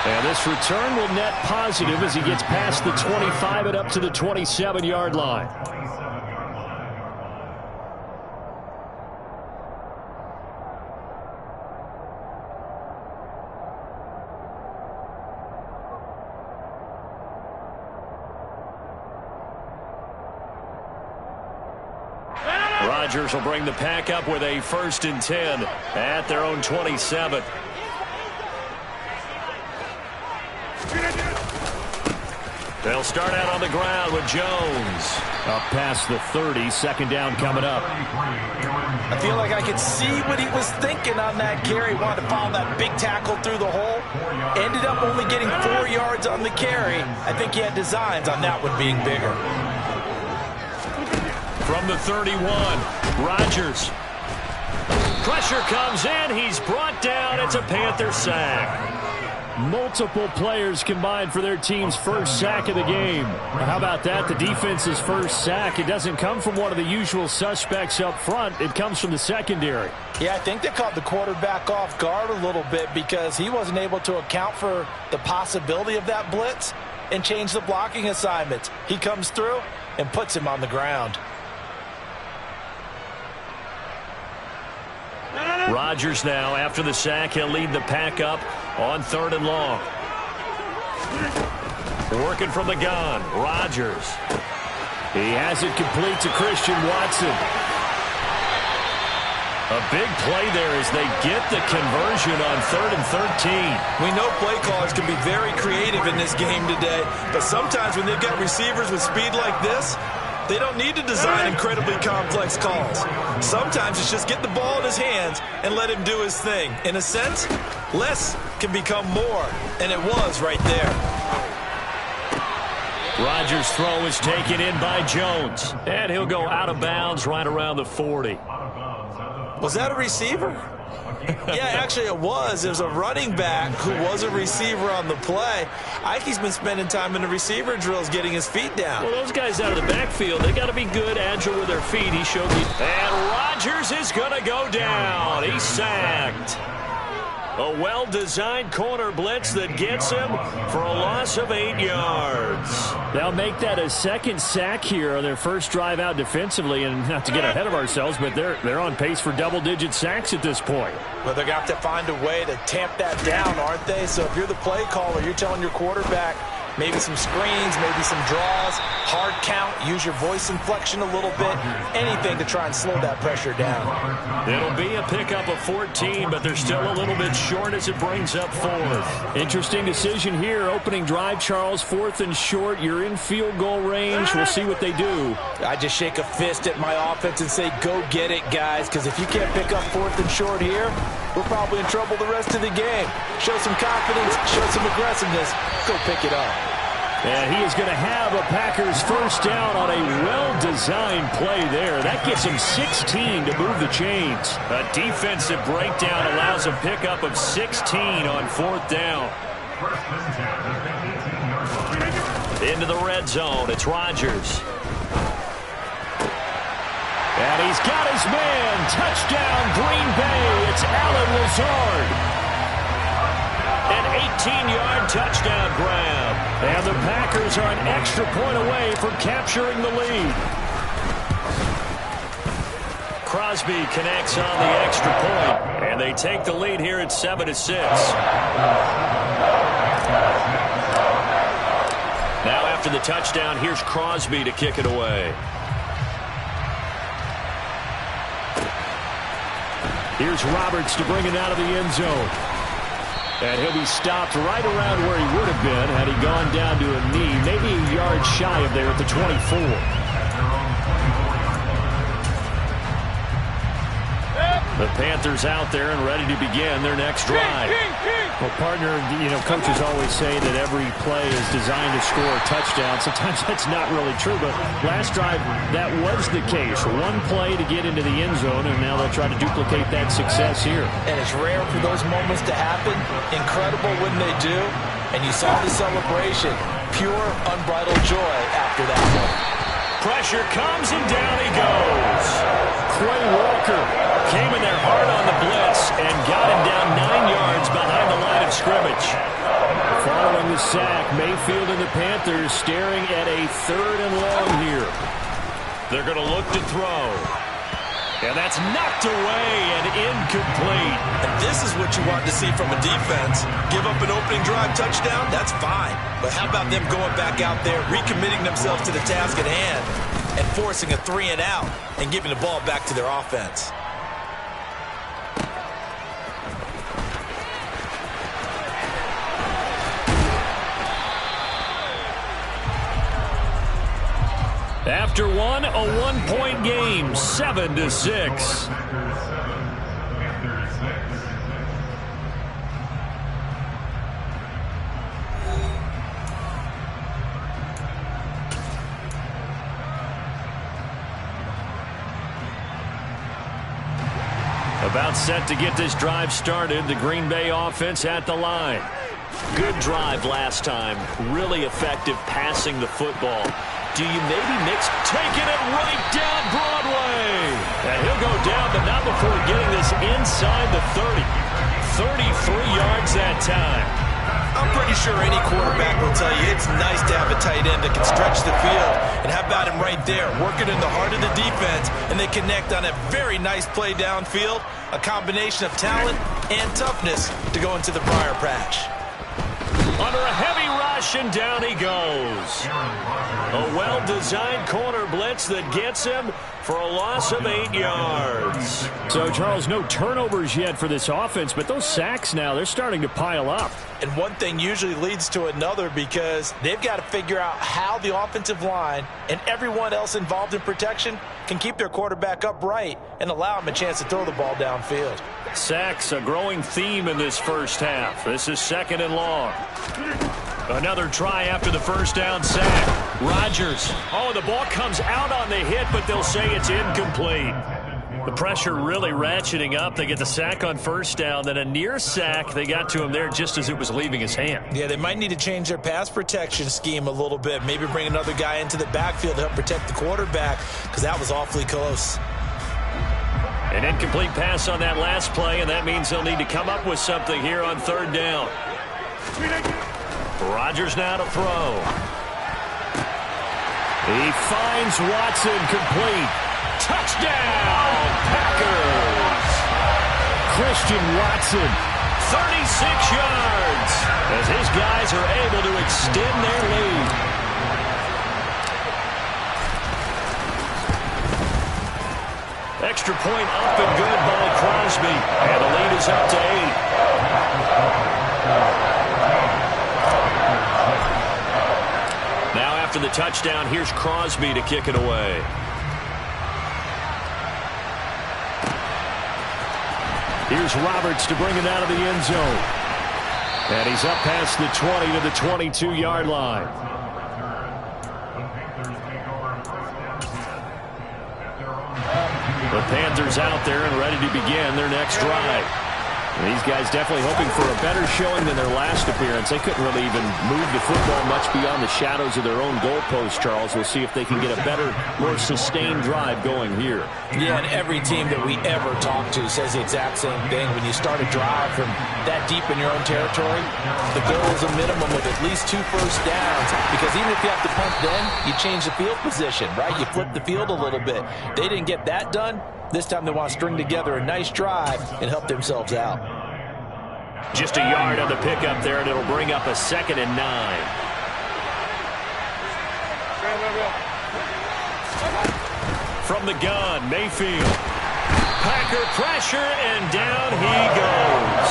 And this return will net positive as he gets past the 25 and up to the 27-yard line. Rodgers will bring the pack up with a 1st and 10 at their own 27. They'll start out on the ground with Jones. Up past the 30, 2nd down coming up. I feel like I could see what he was thinking on that carry. Wanted to follow that big tackle through the hole. Ended up only getting 4 yards on the carry. I think he had designs on that one being bigger. From the 31, Rodgers. Pressure comes in. He's brought down. It's a Panther sack. Multiple players combined for their team's first sack of the game. How about that? The defense's first sack. It doesn't come from one of the usual suspects up front. It comes from the secondary. Yeah, I think they caught the quarterback off guard a little bit because he wasn't able to account for the possibility of that blitz and change the blocking assignments. He comes through and puts him on the ground. Rodgers now, after the sack, he'll lead the pack up on 3rd and long. Working from the gun, Rodgers. He has it complete to Christian Watson. A big play there as they get the conversion on 3rd and 13. We know play callers can be very creative in this game today, but sometimes when they've got receivers with speed like this, they don't need to design incredibly complex calls. Sometimes it's just get the ball in his hands and let him do his thing. In a sense, less can become more, and it was right there. Rodgers' throw is taken in by Jones, and he'll go out of bounds right around the 40. Was that a receiver? Yeah, actually it was. It was a running back who was a receiver on the play. Ike's been spending time in the receiver drills getting his feet down. Well, those guys out of the backfield, they got to be good, agile with their feet. He showed me. And Rodgers is going to go down. He's sacked. A well-designed corner blitz that gets him for a loss of 8 yards. They'll make that a second sack here on their first drive out defensively, and not to get ahead of ourselves, but they're on pace for double-digit sacks at this point. Well, they're going to have to find a way to tamp that down, aren't they? So if you're the play caller, you're telling your quarterback maybe some screens, maybe some draws, hard count, use your voice inflection a little bit, anything to try and slow that pressure down. It'll be a pickup of 14, but they're still a little bit short as it brings up 4th. Interesting decision here. Opening drive, Charles, 4th and short. You're in field goal range. We'll see what they do. I just shake a fist at my offense and say, go get it, guys, because if you can't pick up 4th and short here, we're probably in trouble the rest of the game. Show some confidence, show some aggressiveness, go pick it up. And he is going to have a Packers first down on a well-designed play there. That gets him 16 to move the chains. A defensive breakdown allows a pickup of 16 on 4th down. Into the red zone, it's Rodgers. And he's got his man. Touchdown, Green Bay. It's Allen Lazard. An 18-yard touchdown grab. And the Packers are an extra point away from capturing the lead. Crosby connects on the extra point, and they take the lead here at 7-6. Now after the touchdown, here's Crosby to kick it away. Here's Roberts to bring it out of the end zone. And he'll be stopped right around where he would have been had he gone down to a knee, maybe a yard shy of there at the 24. The Panthers out there and ready to begin their next drive. Well, partner, coaches always say that every play is designed to score a touchdown. Sometimes that's not really true, but last drive, that was the case. One play to get into the end zone, and now they'll try to duplicate that success here. And it's rare for those moments to happen. Incredible when they do. And you saw the celebration. Pure, unbridled joy after that one. Pressure comes, and down he goes. Quay Walker came in there hard on the blitz and got him down 9 yards behind the line of scrimmage. Following the sack, Mayfield and the Panthers staring at a 3rd and long here. They're going to look to throw. And that's knocked away and incomplete. And this is what you want to see from a defense. Give up an opening drive touchdown, that's fine. But how about them going back out there, recommitting themselves to the task at hand, and forcing a 3 and out and giving the ball back to their offense. After one, a 1-point game, 7-6. About set to get this drive started. The Green Bay offense at the line. Good drive last time. Really effective passing the football. Do you maybe mix? Taking it right down Broadway. And he'll go down, but not before getting this inside the 30. 33 yards that time. I'm pretty sure any quarterback will tell you it's nice to have a tight end that can stretch the field. And how about him right there, working in the heart of the defense, and they connect on a very nice play downfield, a combination of talent and toughness to go into the briar patch. Under a heavy rush, and down he goes. A well-designed corner blitz that gets him for a loss of 8 yards. So, Charles, no turnovers yet for this offense, but those sacks now, they're starting to pile up. And one thing usually leads to another because they've got to figure out how the offensive line and everyone else involved in protection can keep their quarterback upright and allow him a chance to throw the ball downfield. Sacks, a growing theme in this first half. This is 2nd and long. Another try after the first down sack. Rodgers. Oh, the ball comes out on the hit, but they'll say it's incomplete. The pressure really ratcheting up. They get the sack on first down, then a near sack. They got to him there just as it was leaving his hand. Yeah, they might need to change their pass protection scheme a little bit. Maybe bring another guy into the backfield to help protect the quarterback because that was awfully close. An incomplete pass on that last play, and that means they'll need to come up with something here on 3rd down. Rodgers now to throw. He finds Watson complete. Touchdown, Packers! Christian Watson, 36 yards, as his guys are able to extend their lead. Extra point up and good by Crosby, and the lead is up to 8. Now after the touchdown, here's Crosby to kick it away. Here's Roberts to bring it out of the end zone. And he's up past the 20 to the 22-yard line. The Panthers out there and ready to begin their next drive. And these guys definitely hoping for a better showing than their last appearance. They couldn't really even move the football much beyond the shadows of their own goalpost, Charles. We'll see if they can get a better, more sustained drive going here. Yeah, and every team that we ever talk to says the exact same thing. When you start a drive from that deep in your own territory, the goal is a minimum of at least 2 first downs. Because even if you have to punt then, you change the field position, right? You flip the field a little bit. They didn't get that done. This time they want to string together a nice drive and help themselves out. Just a yard on the pickup there, and it'll bring up a 2nd and 9. From the gun, Mayfield. Packer pressure, and down he goes.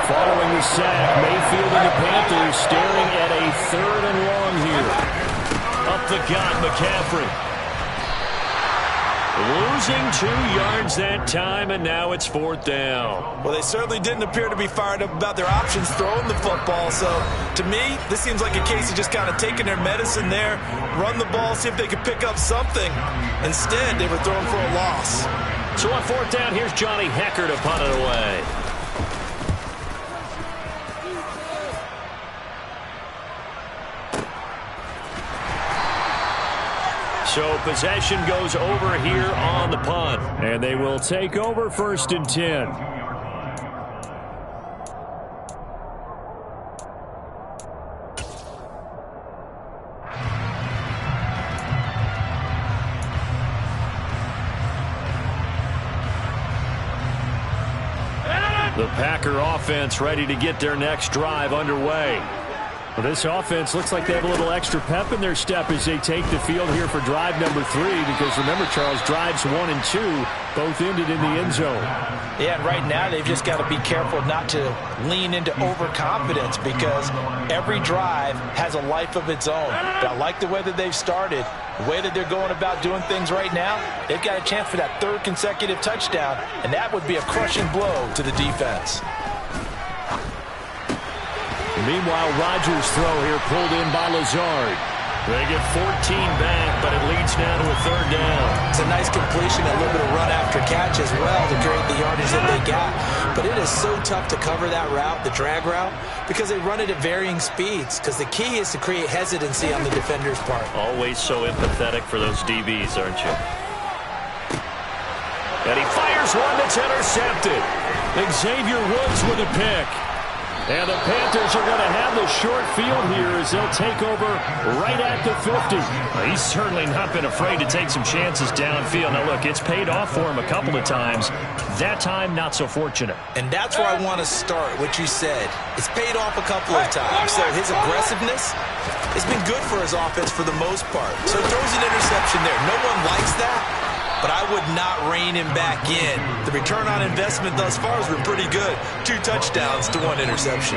Following the sack, Mayfield and the Panthers staring at a 3rd and long here. Up the gut, McCaffrey. Losing 2 yards that time, and now it's 4th down. Well, they certainly didn't appear to be fired up about their options throwing the football. So, to me, this seems like a case of just kind of taking their medicine there, run the ball, see if they could pick up something. Instead, they were throwing for a loss. So on 4th down, here's Johnny Hecker to punt it away. So possession goes over here on the punt. And they will take over 1st and 10. The Packer offense ready to get their next drive underway. Well, this offense looks like they have a little extra pep in their step as they take the field here for drive number 3. Because remember, Charles, drives 1 and 2 both ended in the end zone. Yeah, and right now they've just got to be careful not to lean into overconfidence because every drive has a life of its own. But I like the way that they've started, the way that they're going about doing things right now. They've got a chance for that 3rd consecutive touchdown, and that would be a crushing blow to the defense. Meanwhile, Rodgers' throw here pulled in by Lazard. They get 14 back, but it leads now to a 3rd down. It's a nice completion, a little bit of run after catch as well to create the yardage that they got. But it is so tough to cover that route, the drag route, because they run it at varying speeds. Because the key is to create hesitancy on the defender's part. Always so empathetic for those DBs, aren't you? And he fires one that's intercepted. Xavier Woods with a pick. And the Panthers are going to have the short field here as they'll take over right at the 50. Well, he's certainly not been afraid to take some chances downfield. Now, look, it's paid off for him a couple of times. That time, not so fortunate. And that's where I want to start, what you said. It's paid off a couple of times. So his aggressiveness has been good for his offense for the most part. So he throws an interception there. No one likes that. But I would not rein him back in. The return on investment thus far has been pretty good. 2 touchdowns to 1 interception.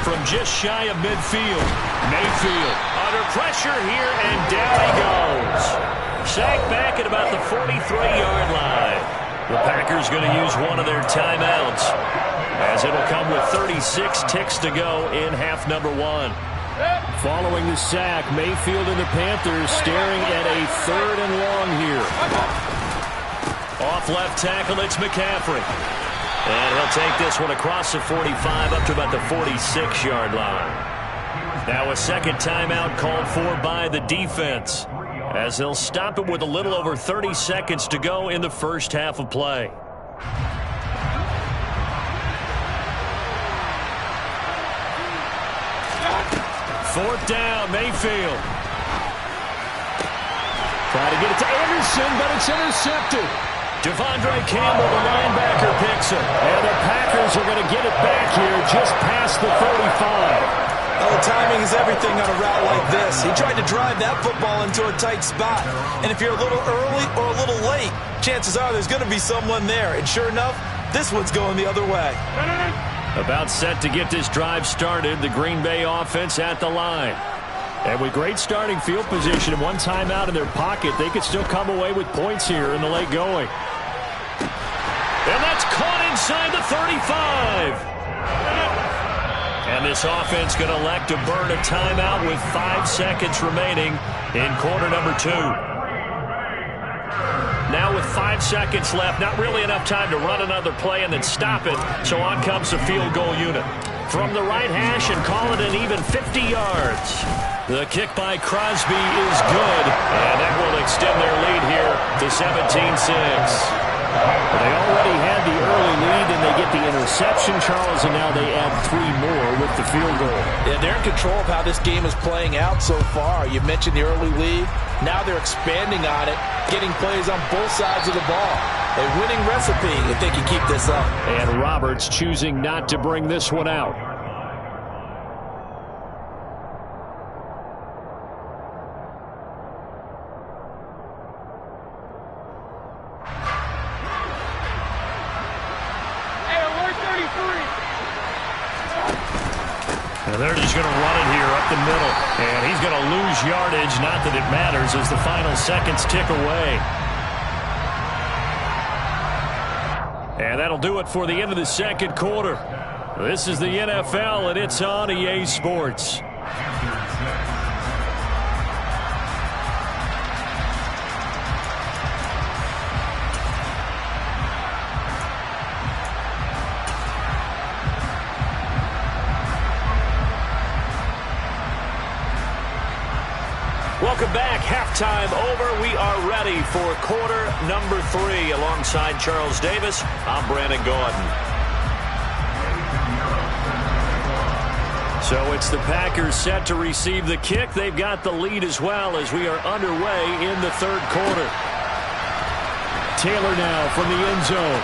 From just shy of midfield, Mayfield under pressure here, and down he goes. Sacked back at about the 43-yard line. The Packers going to use one of their timeouts, as it'll come with 36 ticks to go in half number 1. Following the sack, Mayfield and the Panthers staring at a 3rd and long here. Off left tackle, it's McCaffrey. And he'll take this one across the 45 up to about the 46-yard line. Now a second timeout called for by the defense, as they'll stop it with a little over 30 seconds to go in the first half of play. Fourth down, Mayfield. Try to get it to Anderson, but it's intercepted. Devondre Campbell, the linebacker, picks it. And the Packers are going to get it back here just past the 35. Oh, timing is everything on a route like this. He tried to drive that football into a tight spot. And if you're a little early or a little late, chances are there's going to be someone there. And sure enough, this one's going the other way. About set to get this drive started, the Green Bay offense at the line. And with great starting field position and one timeout in their pocket, they could still come away with points here in the late going. And that's caught inside the 35. And this offense going to elect to burn a timeout with 5 seconds remaining in quarter number 2. Now with 5 seconds left, not really enough time to run another play and then stop it. So on comes the field goal unit. From the right hash and call it an even 50 yards. The kick by Crosby is good, and that will extend their lead here to 17-6. They already had the early lead, and they get the interception, Charles, and now they add 3 more with the field goal. Yeah, they're in control of how this game is playing out so far. You mentioned the early lead. Now they're expanding on it, getting plays on both sides of the ball. A winning recipe if they can keep this up. And Roberts choosing not to bring this one out. And they're just going to run it here up the middle. And he's going to lose yardage. Not that it matters as the final seconds tick away. And that'll do it for the end of the second quarter. This is the NFL, and it's on EA Sports. Welcome back. Halftime over. We are ready for quarter number 3. Alongside Charles Davis, I'm Brandon Gordon. So it's the Packers set to receive the kick. They've got the lead as well as we are underway in the third quarter. Taylor now from the end zone.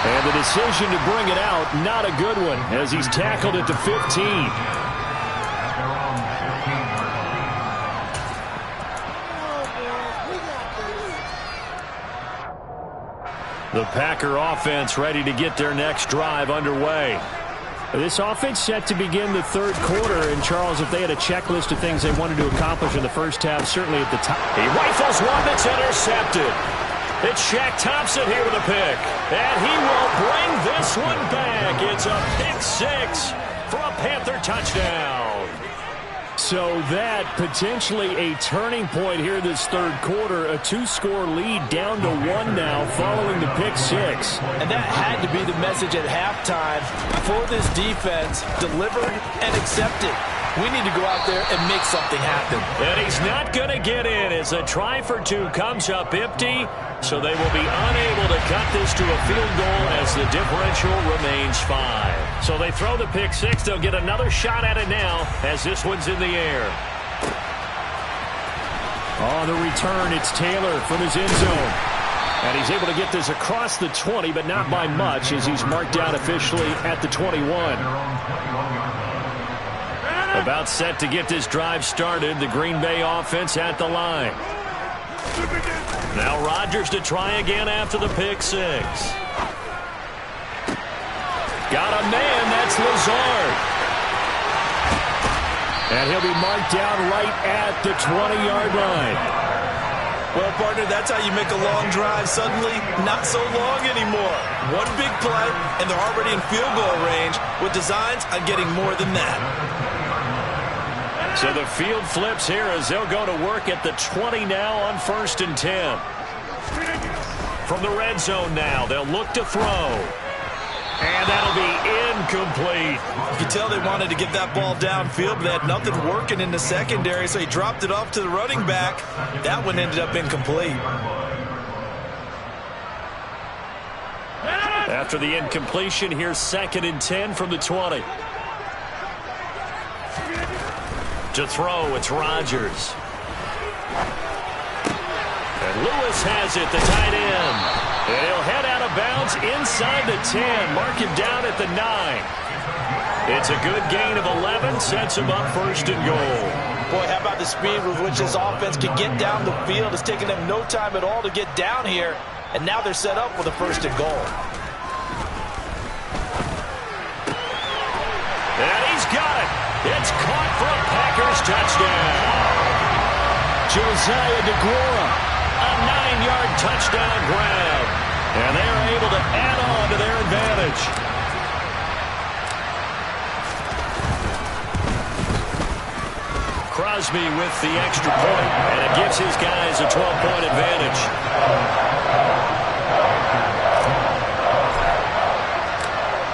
And the decision to bring it out, not a good one, as he's tackled at the 15. The Packer offense ready to get their next drive underway. This offense set to begin the third quarter. And, Charles, if they had a checklist of things they wanted to accomplish in the first half, certainly at the top. He rifles one that's intercepted. It's Shaq Thompson here with a pick. And he will bring this one back. It's a pick 6 for a Panther touchdown. So that potentially a turning point here this third quarter. A 2-score lead down to 1 now following the pick 6. And that had to be the message at halftime for this defense. Delivered and accepted. We need to go out there and make something happen. And he's not going to get in as a try for two comes up empty. So they will be unable to cut this to a field goal as the differential remains 5. So they throw the pick six. They'll get another shot at it now as this one's in the air. On the return, it's Taylor from his end zone. And he's able to get this across the 20, but not by much as he's marked down officially at the 21. About set to get this drive started. The Green Bay offense at the line. Now Rodgers to try again after the pick six. Got a man, that's Lazard. And he'll be marked down right at the 20-yard line. Well, partner, that's how you make a long drive suddenly not so long anymore. One big play, and they're already in field goal range with designs on getting more than that. So the field flips here as they'll go to work at the 20 now on 1st and 10. From the red zone now, they'll look to throw. And that'll be incomplete. You can tell they wanted to get that ball downfield, but they had nothing working in the secondary, so he dropped it off to the running back. That one ended up incomplete. After the incompletion, here's 2nd and 10 from the 20. To throw, it's Rodgers. And Lewis has it, the tight end. And he'll head out of bounds inside the 10. Mark him down at the 9. It's a good gain of 11. Sets him up 1st and goal. Boy, how about the speed with which this offense can get down the field? It's taken them no time at all to get down here. And now they're set up with a 1st and goal. And he's got it. It's caught for a Packers touchdown. Josiah DeGuara, a 9-yard touchdown grab. And they're able to add on to their advantage. Crosby with the extra point, and it gives his guys a 12-point advantage.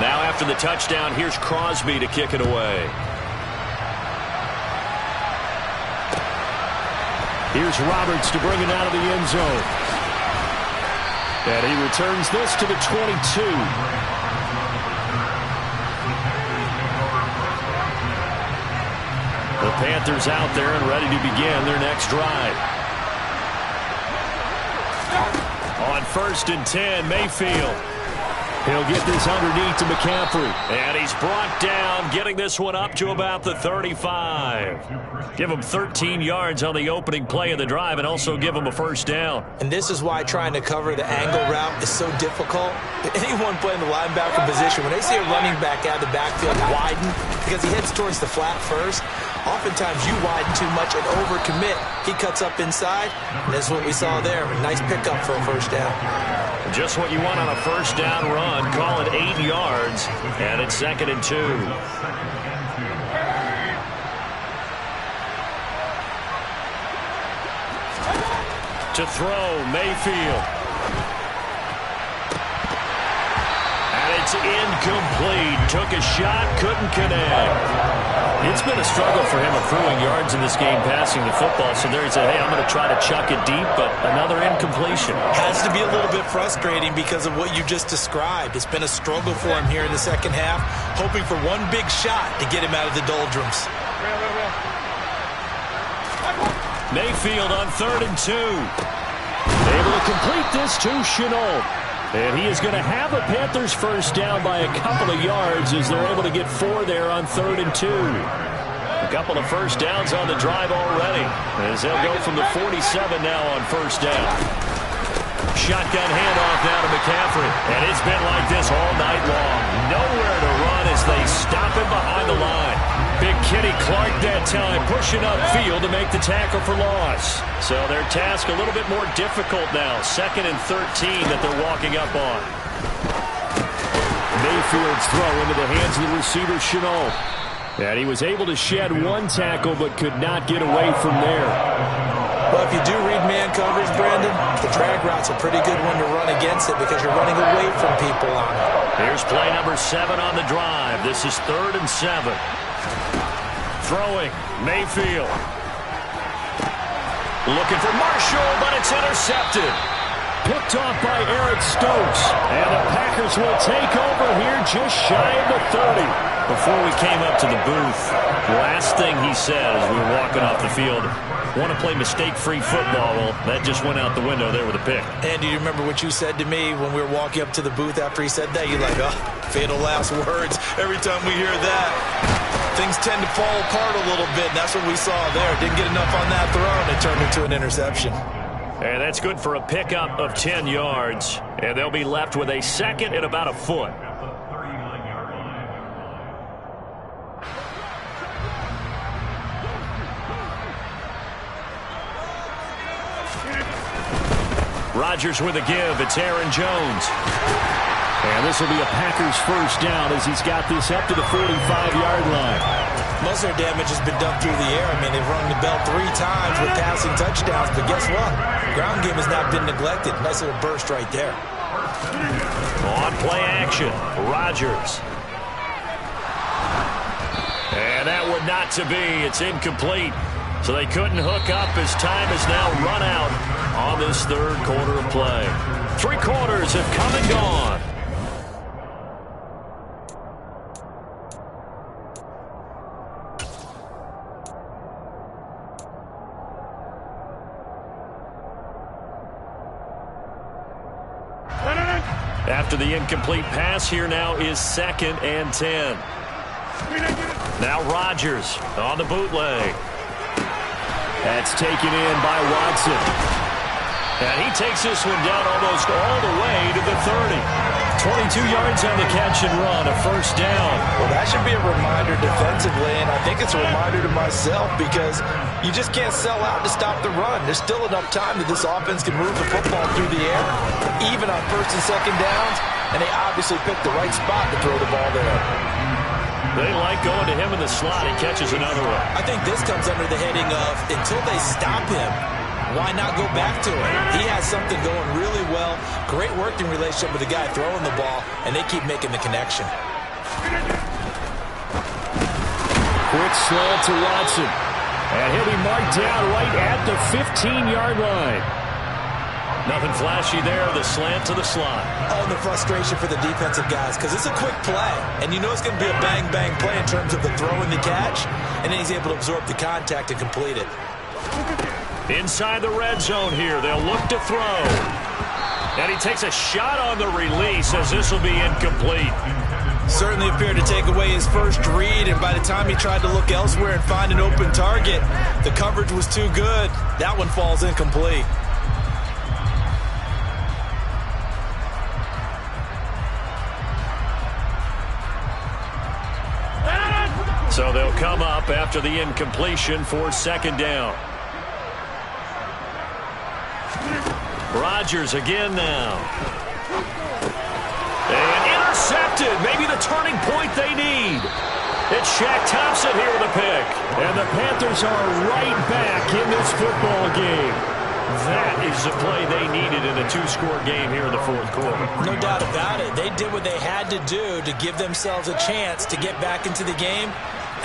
Now after the touchdown, here's Crosby to kick it away. Here's Roberts to bring it out of the end zone. And he returns this to the 22. The Panthers out there and ready to begin their next drive. On 1st and 10, Mayfield. He'll get this underneath to McCaffrey. And he's brought down, getting this one up to about the 35. Give him 13 yards on the opening play of the drive and also give him a 1st down. And this is why trying to cover the angle route is so difficult. Anyone playing the linebacker position, when they see a running back out of the backfield widen because he heads towards the flat first, oftentimes you widen too much and overcommit. He cuts up inside, and this is what we saw there. A nice pickup for a 1st down. Just what you want on a 1st down run. Call it 8 yards, and it's 2nd and 2. To throw, Mayfield. And it's incomplete. Took a shot, couldn't connect. It's been a struggle for him accruing yards in this game passing the football. So there he said, hey, I'm going to try to chuck it deep, but another incompletion. Has to be a little bit frustrating because of what you just described. It's been a struggle for him here in the second half, hoping for one big shot to get him out of the doldrums. Mayfield on 3rd and 2. Able to complete this to Chenault. And he is going to have a Panthers 1st down by a couple of yards as they're able to get 4 there on 3rd and 2. A couple of 1st downs on the drive already as they'll go from the 47 now on 1st down. Shotgun handoff now to McCaffrey. And it's been like this all night long. Nowhere to run as they stop him behind the line. Big Kenny Clark that time pushing upfield to make the tackle for loss. So their task a little bit more difficult now. 2nd and 13 that they're walking up on. Mayfield's throw into the hands of the receiver, Chenault. And he was able to shed one tackle but could not get away from there. Well, if you do read man coverage, Brandon, the drag route's a pretty good one to run against it because you're running away from people on it. Here's play number 7 on the drive. This is 3rd and 7. Throwing, Mayfield. Looking for Marshall, but it's intercepted. Picked off by Eric Stokes. And the Packers will take over here just shy of the 30. Before we came up to the booth, last thing he said as we were walking off the field, want to play mistake-free football. Well, that just went out the window there with a pick. And do you remember what you said to me when we were walking up to the booth after he said that? You're like, oh, fatal last words. Every time we hear that, things tend to fall apart a little bit. And that's what we saw there. Didn't get enough on that throw, and it turned into an interception. And that's good for a pickup of 10 yards. And they'll be left with a second and about a foot. Rodgers with a give. It's Aaron Jones. And this will be a Packers first down as he's got this up to the 45-yard line. Most of their damage has been done through the air. I mean, they've rung the bell 3 times with passing touchdowns. But guess what? Ground game has not been neglected. Nice little burst right there. On play action, Rodgers. And that would not to be. It's incomplete. So they couldn't hook up as time has now run out on this third quarter of play. 3 quarters have come and gone. After the incomplete pass, here now is 2nd and 10. Now Rodgers on the bootleg. That's taken in by Watson. And he takes this one down almost all the way to the 30. 22 yards on the catch and run, a first down. Well, that should be a reminder defensively, and I think it's a reminder to myself because you just can't sell out to stop the run. There's still enough time that this offense can move the football through the air, even on 1st and 2nd downs, and they obviously picked the right spot to throw the ball there. They like going to him in the slot. He catches another one. I think this comes under the heading of until they stop him, why not go back to him? He has something going really well. Great working relationship with the guy throwing the ball, and they keep making the connection. Quick slant to Watson. And he'll be marked down right at the 15-yard line. Nothing flashy there, the slant to the slot. Oh, and the frustration for the defensive guys because it's a quick play. And you know it's going to be a bang-bang play in terms of the throw and the catch. And then he's able to absorb the contact and complete it. Inside the red zone here, they'll look to throw. And he takes a shot on the release as this will be incomplete. Certainly appeared to take away his first read, and by the time he tried to look elsewhere and find an open target, the coverage was too good. That one falls incomplete. So they'll come up after the incompletion for 2nd down. Rodgers again now. And intercepted. Maybe the turning point they need. It's Shaq Thompson here with a pick. And the Panthers are right back in this football game. That is the play they needed in a 2-score game here in the 4th quarter. No doubt about it. They did what they had to do to give themselves a chance to get back into the game.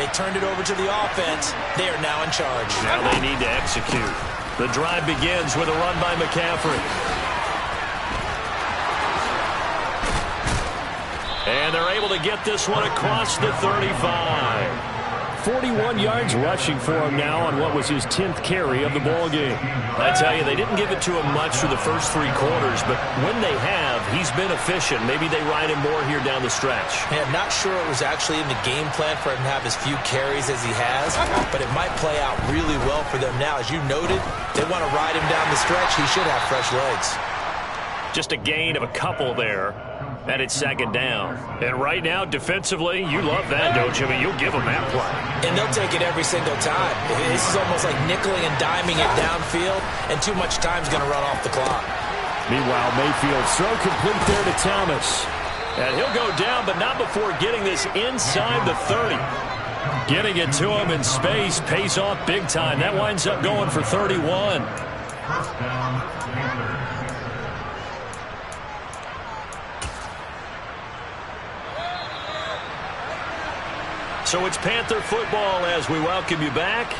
They turned it over to the offense. They are now in charge. Now they need to execute. The drive begins with a run by McCaffrey. And they're able to get this one across the 35. 41 yards rushing for him now on what was his 10th carry of the ball game. I tell you, they didn't give it to him much through the first 3 quarters, but when they have, he's been efficient. Maybe they ride him more here down the stretch. Yeah, I'm not sure it was actually in the game plan for him to have as few carries as he has, but it might play out really well for them now. As you noted, they want to ride him down the stretch. He should have fresh legs. Just a gain of a couple there. And it's 2nd down. And right now, defensively, you love that, don't you? I mean, you'll give them that play. And they'll take it every single time. This is almost like nickeling and diming it downfield, and too much time's going to run off the clock. Meanwhile, Mayfield throw complete there to Thomas. And he'll go down, but not before getting this inside the 30. Getting it to him in space pays off big time. That winds up going for 31. First down, Panthers. So it's Panther football as we welcome you back.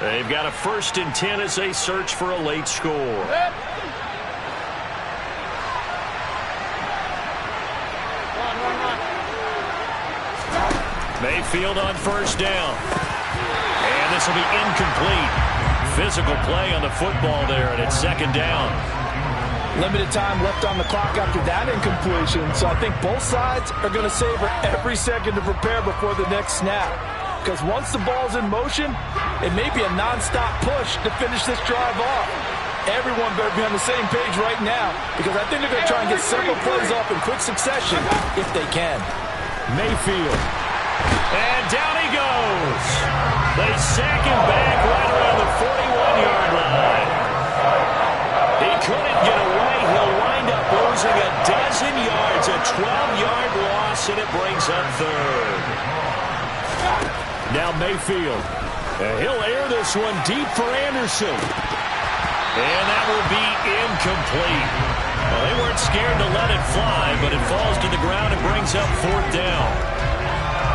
They've got a 1st and 10 as they search for a late score. Mayfield on 1st down. And this will be incomplete. Physical play on the football there, and it's 2nd down. Limited time left on the clock after that incompletion, so I think both sides are going to savor every second to prepare before the next snap. Because once the ball's in motion, it may be a nonstop push to finish this drive off. Everyone better be on the same page right now, because I think they're going to try and get several plays off in quick succession if they can. Mayfield. And down he goes. They sack him back right around the 41-yard line. He couldn't get away. He'll wind up losing a dozen yards, a 12-yard loss, and it brings up 3rd. Now Mayfield. He'll air this one deep for Anderson. And that will be incomplete. Well, they weren't scared to let it fly, but it falls to the ground and brings up 4th down.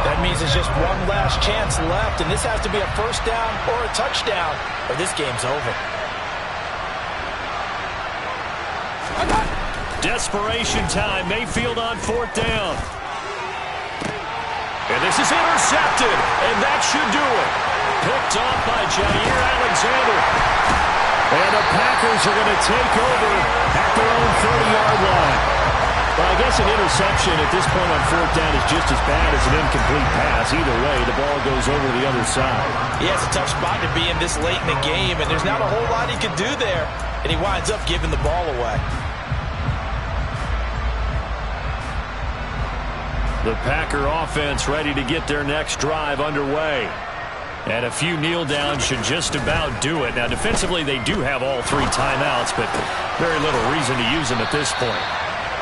That means there's just one last chance left, and this has to be a 1st down or a touchdown, or this game's over. Desperation time. Mayfield on 4th down. And this is intercepted, and that should do it. Picked off by Jair Alexander. And the Packers are going to take over at their own 30-yard line. Well, I guess an interception at this point on 4th down is just as bad as an incomplete pass. Either way, the ball goes over the other side. Yeah, it's a tough spot to be in this late in the game, and there's not a whole lot he could do there. And he winds up giving the ball away. The Packer offense ready to get their next drive underway. And a few kneel downs should just about do it. Now, defensively, they do have all 3 timeouts, but very little reason to use them at this point.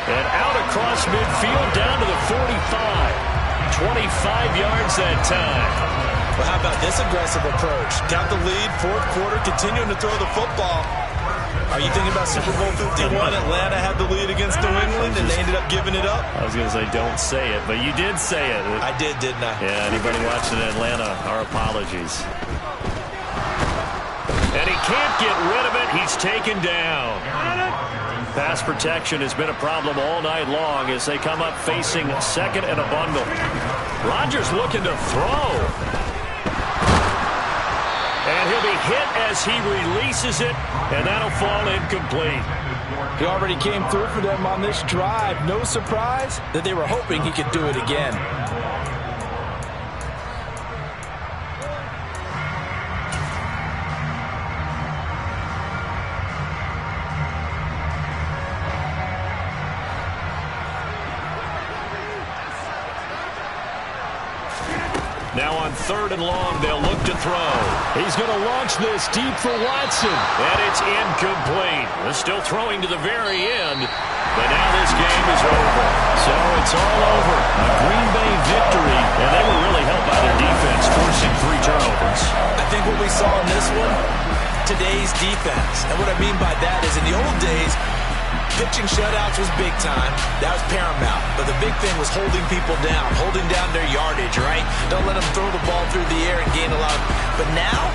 And out across midfield, down to the 45. 25 yards that time. Well, how about this aggressive approach? Got the lead, 4th quarter, continuing to throw the football. Are you thinking about Super Bowl 51? Atlanta had the lead against New England, and they ended up giving it up? I was going to say, don't say it, but you did say it. I did, didn't I? Yeah, anybody watching Atlanta, our apologies. And he can't get rid of it. He's taken down. Pass protection has been a problem all night long as they come up facing 2nd and a bundle. Rodgers looking to throw. And he'll be hit as he releases it, and that'll fall incomplete. He already came through for them on this drive. No surprise that they were hoping he could do it again. Now on 3rd and long, they'll look to throw. He's going to launch this deep for Watson. And it's incomplete. They're still throwing to the very end. But now this game is over. So it's all over. A Green Bay victory. And they were really helped by their defense, forcing 3 turnovers. I think what we saw in this one, today's defense. And what I mean by that is in the old days, pitching shutouts was big time. That was paramount. But the big thing was holding people down, holding down their yardage, right? Don't let them throw the ball through the air and gain a lot. But now,